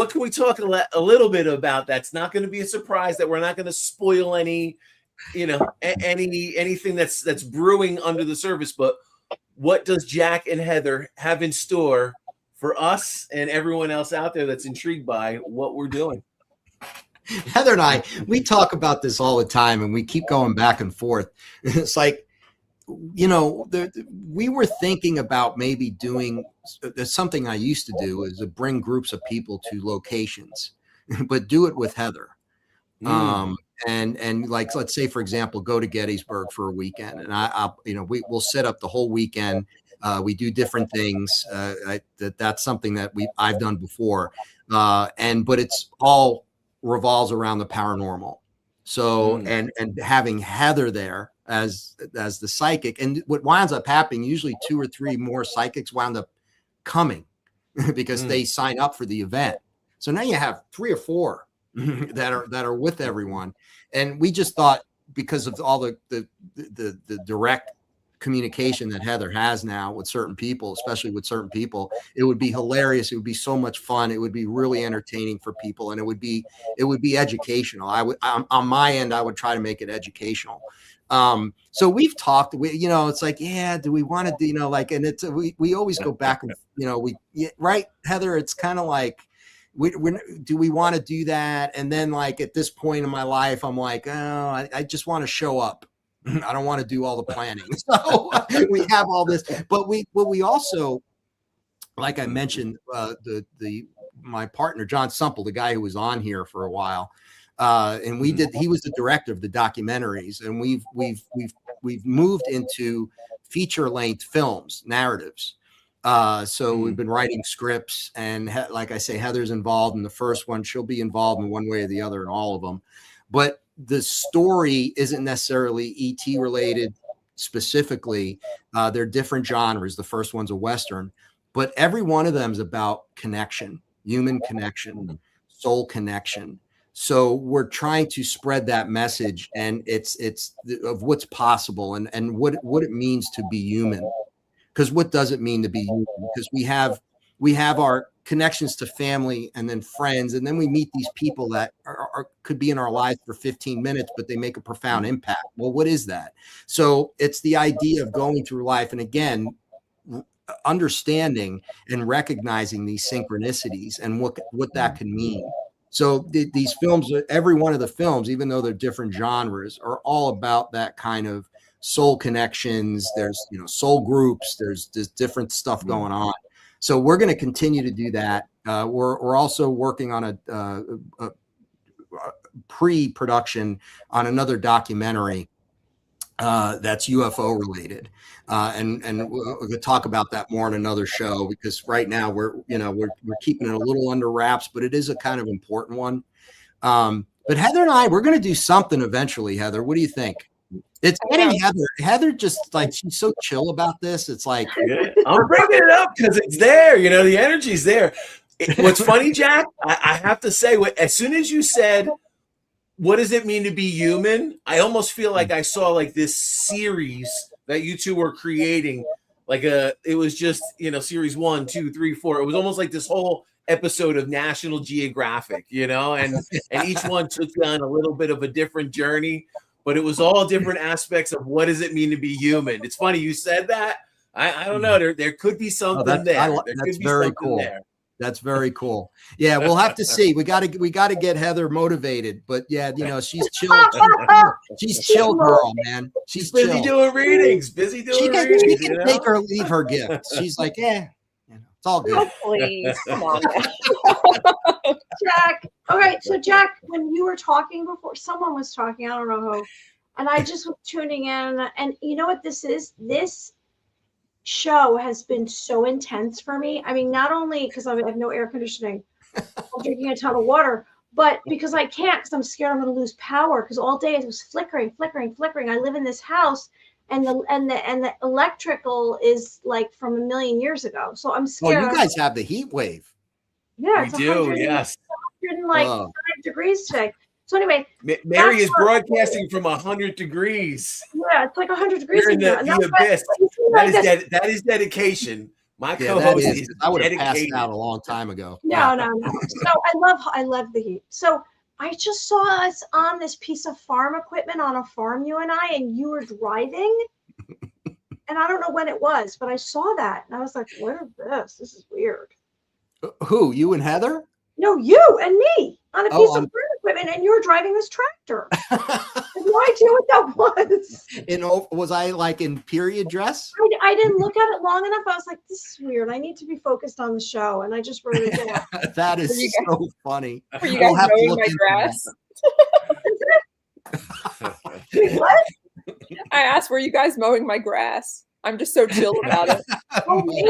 can we talk a little bit about? That's not going to be a surprise, that we're not going to spoil anything that's brewing under the surface. But what does Jack and Heather have in store for us and everyone else out there that's intrigued by what we're doing? Heather and I, we talk about this all the time, and we keep going back and forth. It's like, we were thinking about maybe doing something I used to do, is to bring groups of people to locations, but do it with Heather. And like, let's say, for example, go to Gettysburg for a weekend, and we'll set up the whole weekend. We do different things. That's something that I've done before. But it's all revolves around the paranormal. So, and having Heather there as the psychic, and what winds up happening, usually 2 or 3 more psychics wound up coming because they sign up for the event. So now you have 3 or 4 that are with everyone. And we just thought, because of all the direct communication that Heather has now with certain people, especially with certain people, it would be hilarious. It would be so much fun. It would be really entertaining for people, and it would be educational. On my end, I would try to make it educational. So we've talked, it's like, do we want to do, and it's, we always go back and, right, Heather, it's kind of like, do we want to do that? And then, like, at this point in my life, I'm like, oh, I just want to show up. I don't want to do all the planning. So we have all this, but we also, like I mentioned, my partner, John Sumple, the guy who was on here for a while, and he was the director of the documentaries, and we've moved into feature length films, narratives. So we've been writing scripts, and like I say, Heather's involved in the first one. She'll be involved in one way or the other in all of them, but the story isn't necessarily ET related specifically. They're different genres. The first one's a Western, but every one of them is about connection, human connection, soul connection. So we're trying to spread that message, and it's of what's possible and what it means to be human. Because what does it mean to be human? Because we have our connections to family and then friends, and then we meet these people that could be in our lives for 15 minutes, but they make a profound impact. Well, what is that? So it's the idea of going through life, and again, understanding and recognizing these synchronicities and what that can mean. So these films, every one of the films, even though they're different genres, are all about that kind of soul connections. There's soul groups. There's different stuff going on. So we're going to continue to do that. We're also working on a pre-production on another documentary that's UFO related, and we'll talk about that more in another show, because right now we're keeping it a little under wraps, but it is a kind of important one. But Heather and I, we're going to do something eventually. Heather, what do you think? It's getting Heather just like, she's so chill about this. It's like, I'm bringing it up because it's there. The energy's there. What's funny, Jack, I have to say, as soon as you said, what does it mean to be human? I almost feel like I saw like this series that you two were creating. It was just, series 1, 2, 3, 4. It was almost like this whole episode of National Geographic, you know, and each one took you on a little bit of a different journey, but it was all different aspects of what does it mean to be human. It's funny you said that. I don't know. There could be something there. That's very cool. There. That's very cool. Yeah, we'll have to see. We got to get Heather motivated. But yeah, you know, she's chill. She's chill girl, man. She's busy chill. doing readings. Busy doing readings. She can take or leave her gift. She's like, yeah, you know, it's all good. Oh, please, come on. Jack. All right, so Jack, when you were talking before, someone was talking. I don't know who, and I just was tuning in. And you know what this is? This show has been so intense for me. I mean, not only because I have no air conditioning, I'm drinking a ton of water, but because I can't, because I'm scared I'm going to lose power. Because all day it was flickering. I live in this house, and the electrical is like from a million years ago. So I'm scared. Oh, you guys have the heat wave. Yeah, we do. Yes, 105 degrees today. So anyway, Mary is broadcasting from 100 degrees. Yeah, it's like 100 degrees. You're in the abyss. That is dedication. My co-host is I would have passed out a long time ago. No. So I love the heat. So I just saw us on this piece of farm equipment on a farm, you and you were driving. And I don't know when it was, but I saw that. And I was like, what is this? This is weird. Who? You and Heather? No, you and me on a piece of farm equipment, and you were driving this tractor. I have no idea what that was. Was I like in period dress? I didn't look at it long enough. I was like, this is weird. I need to be focused on the show. And I just wrote it down. That is so funny. Were you guys mowing my grass? What? I asked, were you guys mowing my grass? I'm just so chill about it. Oh, maybe.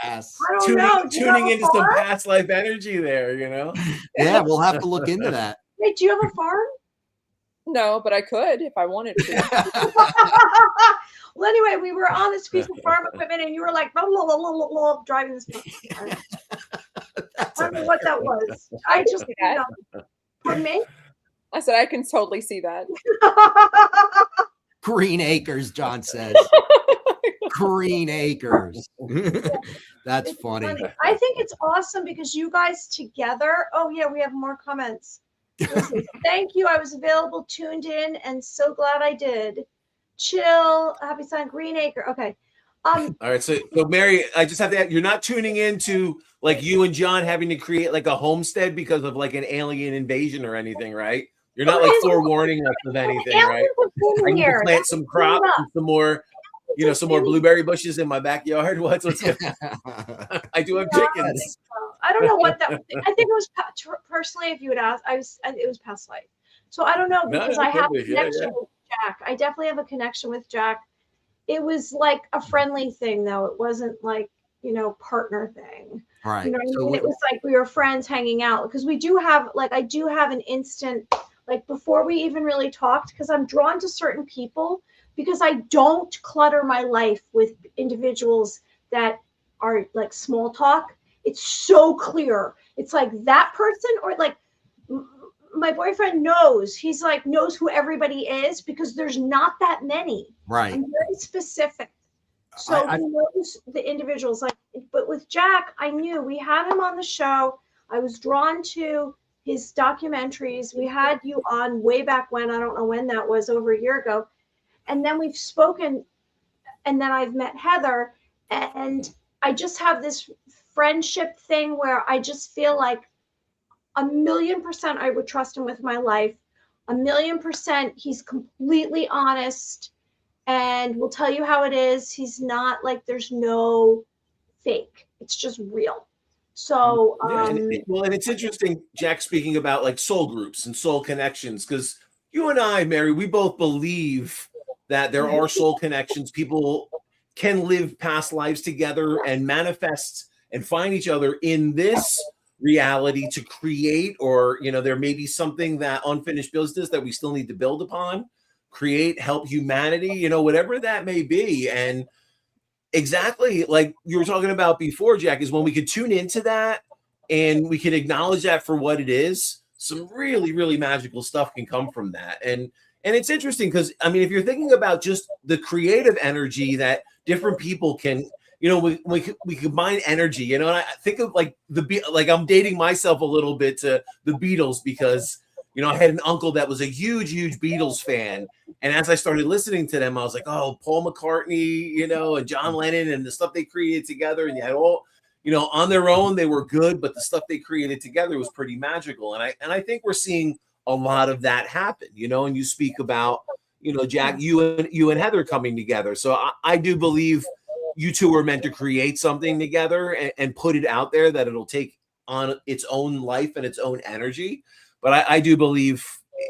I don't know. Tuning into some past life energy there, you know? Yeah, we'll have to look into that. Wait, do you have a farm? No, but I could if I wanted to. Well, anyway, we were on this piece of farm equipment, and you were like, blah, blah, blah, blah, blah, driving this. I don't know what that was. I just, pardon me? I said, I can totally see that. Green acres, John says. Green acres. That's funny. I think it's awesome because you guys together. Oh, yeah, we have more comments. Listen, thank you. I was available, tuned in, and so glad I did. Chill. Happy sign. Green acre. Okay. All right. So Mary, I just have to add, you're not tuning into like you and John having to create like a homestead because of like an alien invasion or anything, right? You're not like forewarning us of anything, right? I need to plant some crops and some more, some more blueberry bushes in my backyard. What's good? I do have chickens. I don't know what that. I think it was personally. If you would ask, it was past life. So I don't know because I have a connection with Jack. I definitely have a connection with Jack. It was like a friendly thing, though. It wasn't like partner thing. Right. You know what I mean? It was like we were friends hanging out because we do have I do have an instant. Like before we even really talked, because I'm drawn to certain people because I don't clutter my life with individuals that are like small talk. It's so clear. It's like that person or like my boyfriend knows. He's like knows who everybody is because there's not that many. Right. I'm very specific. So he knows the individuals. But with Jack, I knew we had him on the show. I was drawn to his documentaries. We had you on way back when, I don't know when that was, over a year ago. And then we've spoken, and then I've met Heather, and I just have this friendship thing where I just feel like 1,000,000% I would trust him with my life. 1,000,000% he's completely honest and will tell you how it is. He's not like, there's no fake. It's just real. So, and it's interesting, Jack, speaking about like soul groups and soul connections, because you and I, Mary, we both believe that there are soul connections. People can live past lives together and manifest and find each other in this reality to create, or, there may be something that unfinished business that we still need to build upon, create, help humanity, whatever that may be. And exactly like you were talking about before, Jack, is when we could tune into that and we can acknowledge that for what it is, some really, really magical stuff can come from that. And it's interesting because, I mean, if you're thinking about just the creative energy that different people can you know, we combine energy, you know, and I think of like like I'm dating myself a little bit to the Beatles because, you know, I had an uncle that was a huge Beatles fan. And as I started listening to them, I was like, oh, Paul McCartney, you know, and John Lennon and the stuff they created together. And you had all, you know, on their own, they were good, but the stuff they created together was pretty magical. And I think we're seeing a lot of that happen, you know, and you speak about, you know, Jack, you and Heather coming together. So I do believe you two are meant to create something together and put it out there that it'll take on its own life and its own energy. But I do believe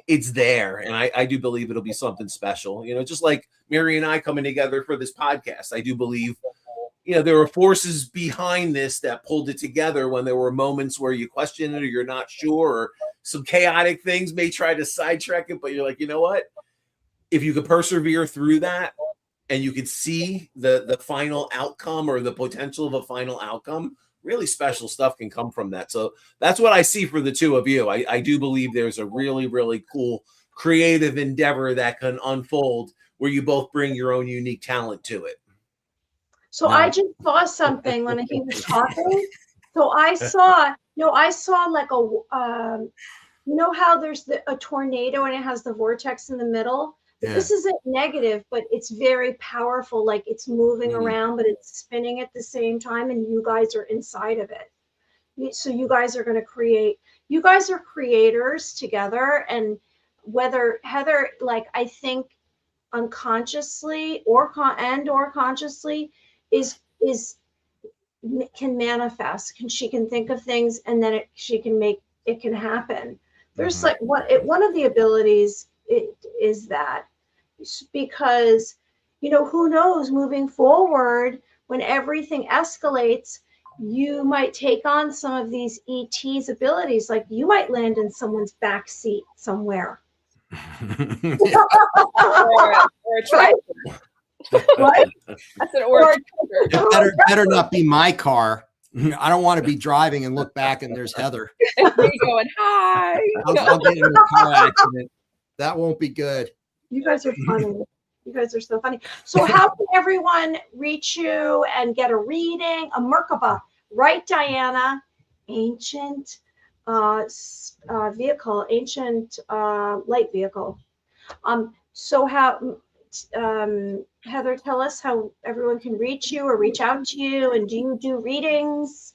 it's there. And I do believe it'll be something special, you know, just like Mary and I coming together for this podcast. I do believe, you know, there were forces behind this that pulled it together when there were moments where you question it or you're not sure, or some chaotic things may try to sidetrack it, but you're like, you know what? If you could persevere through that and you could see the final outcome or the potential of a final outcome, really special stuff can come from that. So that's what I see for the two of you. I do believe there's a really cool creative endeavor that can unfold where you both bring your own unique talent to it. So I just saw something when he was talking. So I saw like a, you know how there's a tornado and it has the vortex in the middle? Yeah. This isn't negative, but it's very powerful. Like it's moving around, but it's spinning at the same time. And you guys are inside of it. So you guys are going to create, you guys are creators together. And whether Heather, like I think unconsciously or consciously can manifest. She can think of things and then she can make it can happen. There's like one of the abilities is that, because, you know, who knows, moving forward, when everything escalates, you might take on some of these ET's abilities. Like you might land in someone's back seat somewhere. or a tractor. What? I said, or it better not be my car. I don't want to be driving and look back and there's Heather. And me going, hi. I'll get in a car accident. That won't be good. You guys are funny. You guys are so funny. So how can everyone reach you and get a reading? A Merkaba, right, Diana? Ancient vehicle, ancient light vehicle. So how, Heather, tell us how everyone can reach you or reach out to you, and do you do readings?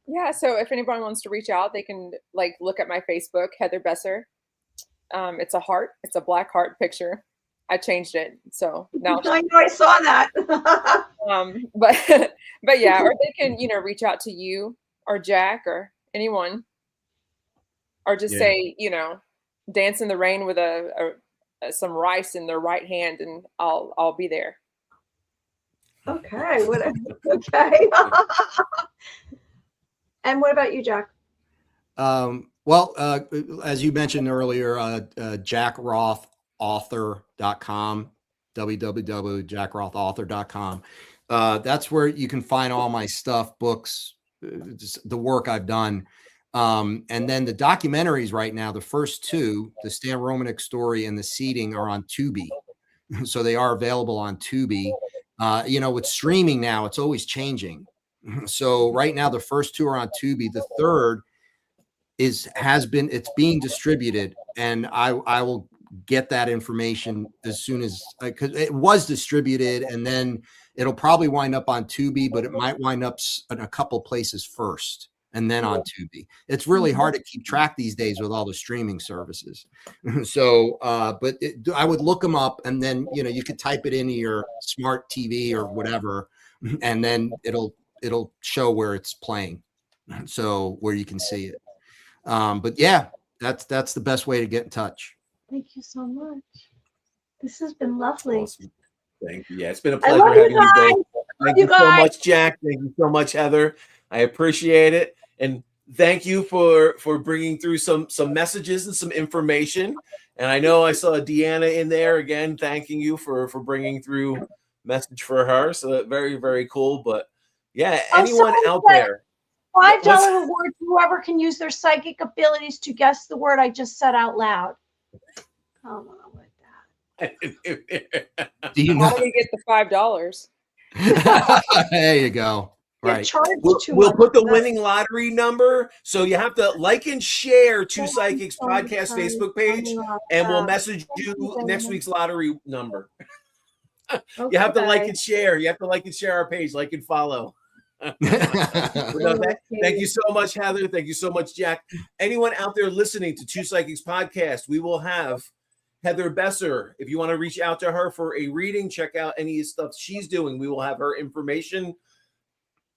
Yeah, so if anyone wants to reach out, they can like look at my Facebook, Heather Besser. It's a heart. It's a black heart picture. I changed it, so now I know I saw that. but yeah, or they can, you know, reach out to you or Jack or anyone, or just say, you know, dance in the rain with some rice in their right hand, and I'll be there. Okay. Okay. And what about you, Jack? Well, as you mentioned earlier, JackRothAuthor.com, www.JackRothAuthor.com. That's where you can find all my stuff, books, the work I've done. And then the documentaries right now, the first two, the Stan Romanek story and the Seeding, are on Tubi. So they are available on Tubi. You know, with streaming now, it's always changing. So right now, the first two are on Tubi. The third it's being distributed, and I will get that information as soon as, because it was distributed, and then it'll probably wind up on Tubi, but it might wind up in a couple places first and then on Tubi. It's really hard to keep track these days with all the streaming services. So, but I would look them up, and then, you know, you could type it into your smart TV or whatever, and then it'll show where it's playing, so where you can see it. But yeah, that's the best way to get in touch. Thank you so much. This has been lovely. Awesome. Thank you. Yeah, it's been a pleasure having you both. Thank you so much, Jack. Thank you so much, Heather. I appreciate it. And thank you for bringing through some messages and some information. And I know I saw Deanna in there again, thanking you for bringing through message for her. So very, very cool. But yeah, anyone out there. $5 reward to whoever can use their psychic abilities to guess the word I just said out loud. Come on with that. Do you know? How do we get the $5? There you go. Get Right. charged too We'll much put the for that. winning lottery number. So you have to like and share Two Thank you Psychics so much podcast for Facebook page, coming and we'll up. message Thank you you, next Damon. week's lottery number. You have to like Okay. and share. You have to like and share our page, like and follow. No, thank you so much, Heather. Thank you so much, Jack. Anyone out there listening to Two Psychics podcast, we will have Heather Besser. If you want to reach out to her for a reading, check out any stuff she's doing. We will have her information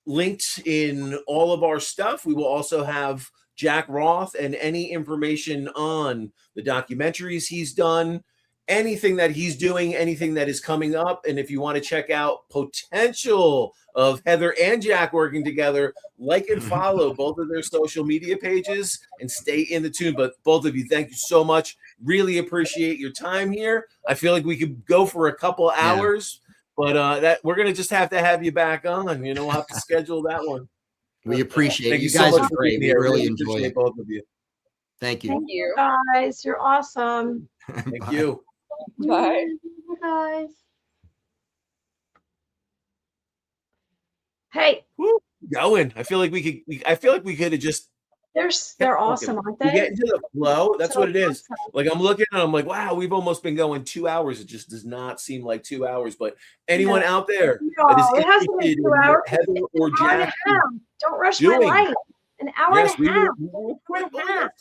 linked in all of our stuff. We will also have Jack Roth and any information on the documentaries he's done, anything that he's doing, anything that is coming up. And if you want to check out potential of Heather and Jack working together, like and follow both of their social media pages and stay in the tune. But both of you, thank you so much. Really appreciate your time here. I feel like we could go for a couple hours, but that we're gonna just have to have you back on. You know, we'll have to schedule that one. We appreciate Thank you so guys much are for great. being We here. really Really enjoy appreciate it. both of you. Thank you. Thank you, guys. You're awesome. Thank Bye. you. Bye. Guys. Hey, Woo, going. I feel like we could. I feel like we could have just. they're awesome, aren't We they? get into the flow. That's So what it is. awesome. Like I'm looking and I'm like, wow, we've almost been going 2 hours. It just does not seem like 2 hours. But anyone out there that is No, it hasn't been interested 2 in hours. what Heather It's or an hour and a Jack half. Don't rush my doing. life. An hour Yes, and we a half. will. Hour and a half.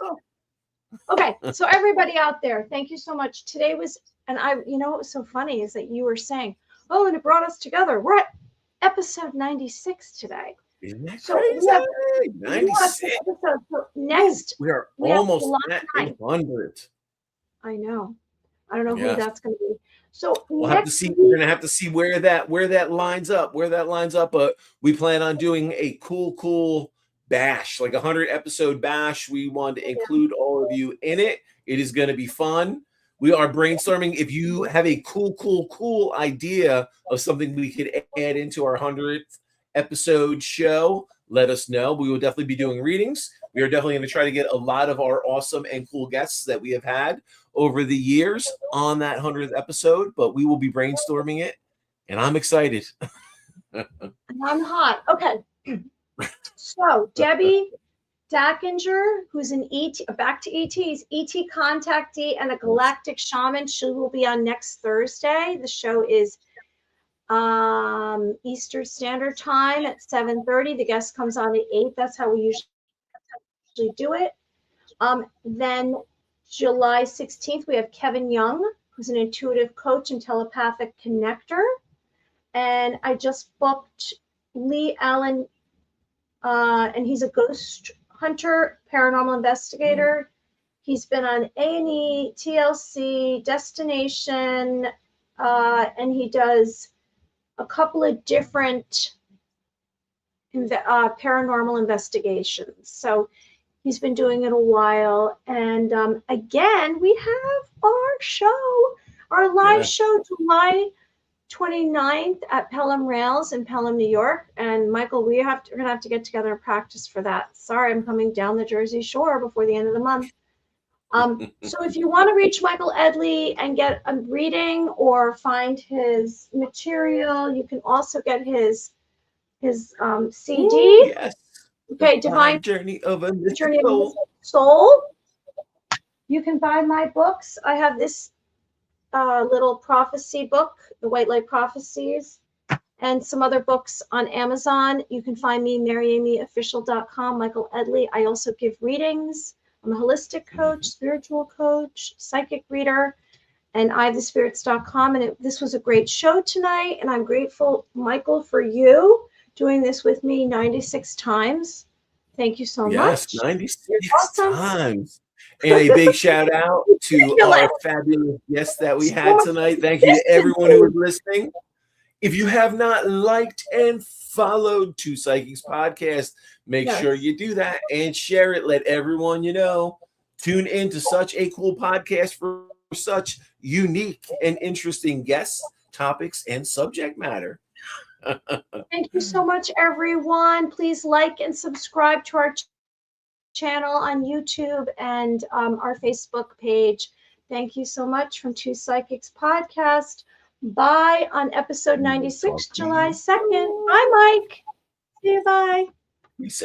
Okay, so everybody out there, thank you so much. Today was, and what was so funny is that you were saying, oh, and it brought us together. We're at episode 96 today. Isn't that So crazy? we have 96. episodes. So next, We are we have almost July at 9th. 800. I know. I don't know who Yes. that's going to be. So We'll have to next see. week, We're gonna have to see where that lines up. But we plan on doing a cool bash, like 100 episode bash. We want to include all of you in it. It is going to be fun. We are brainstorming. If you have a cool idea of something we could add into our 100th episode show, let us know. We will definitely be doing readings. We are definitely going to try to get a lot of our awesome and cool guests that we have had over the years on that 100th episode, but we will be brainstorming it, and I'm excited. and I'm hot. Okay. So Debbie Dackinger, who's an ET, back to ETs, ET contactee and a galactic shaman. She will be on next Thursday. The show is Eastern Standard Time at 7:30. The guest comes on at 8. That's how we usually do it. Then July 16th, we have Kevin Young, who's an intuitive coach and telepathic connector. And I just booked Lee Allen, and he's a ghost hunter, paranormal investigator. He's been on A&E, TLC, Destination, and he does a couple of different paranormal investigations. So he's been doing it a while. And again, we have our live show, July 29th at Pelham Rails in Pelham, New York. And Michael, we're going to have to get together and practice for that. Sorry, I'm coming down the Jersey Shore before the end of the month. So if you want to reach Michael Edley and get a reading or find his material, you can also get his CD. Ooh, yes. Okay, Divine Journey of a Journey of Soul. You can buy my books. I have this little prophecy book, The White Light Prophecies, and some other books on Amazon. You can find me, MaryAmyOfficial.com, Michael Edley. I also give readings. I'm a holistic coach, spiritual coach, psychic reader, and IVeTheSpirits.com. And this was a great show tonight, and I'm grateful, Michael, for you doing this with me 96 times. Thank you so much. Yes, 96 awesome. times. And a big shout out to our fabulous guests that we had tonight. Thank you to everyone who was listening. If you have not liked and followed Two Psychics Podcast, make sure you do that and share it. Let everyone you know tune in to such a cool podcast for such unique and interesting guests, topics, and subject matter. Thank you so much, everyone. Please like and subscribe to our channel on YouTube and our Facebook page. Thank you so much from Two Psychics Podcast. Bye on episode 96, July 2nd. Bye, Mike. See you. Bye. Peace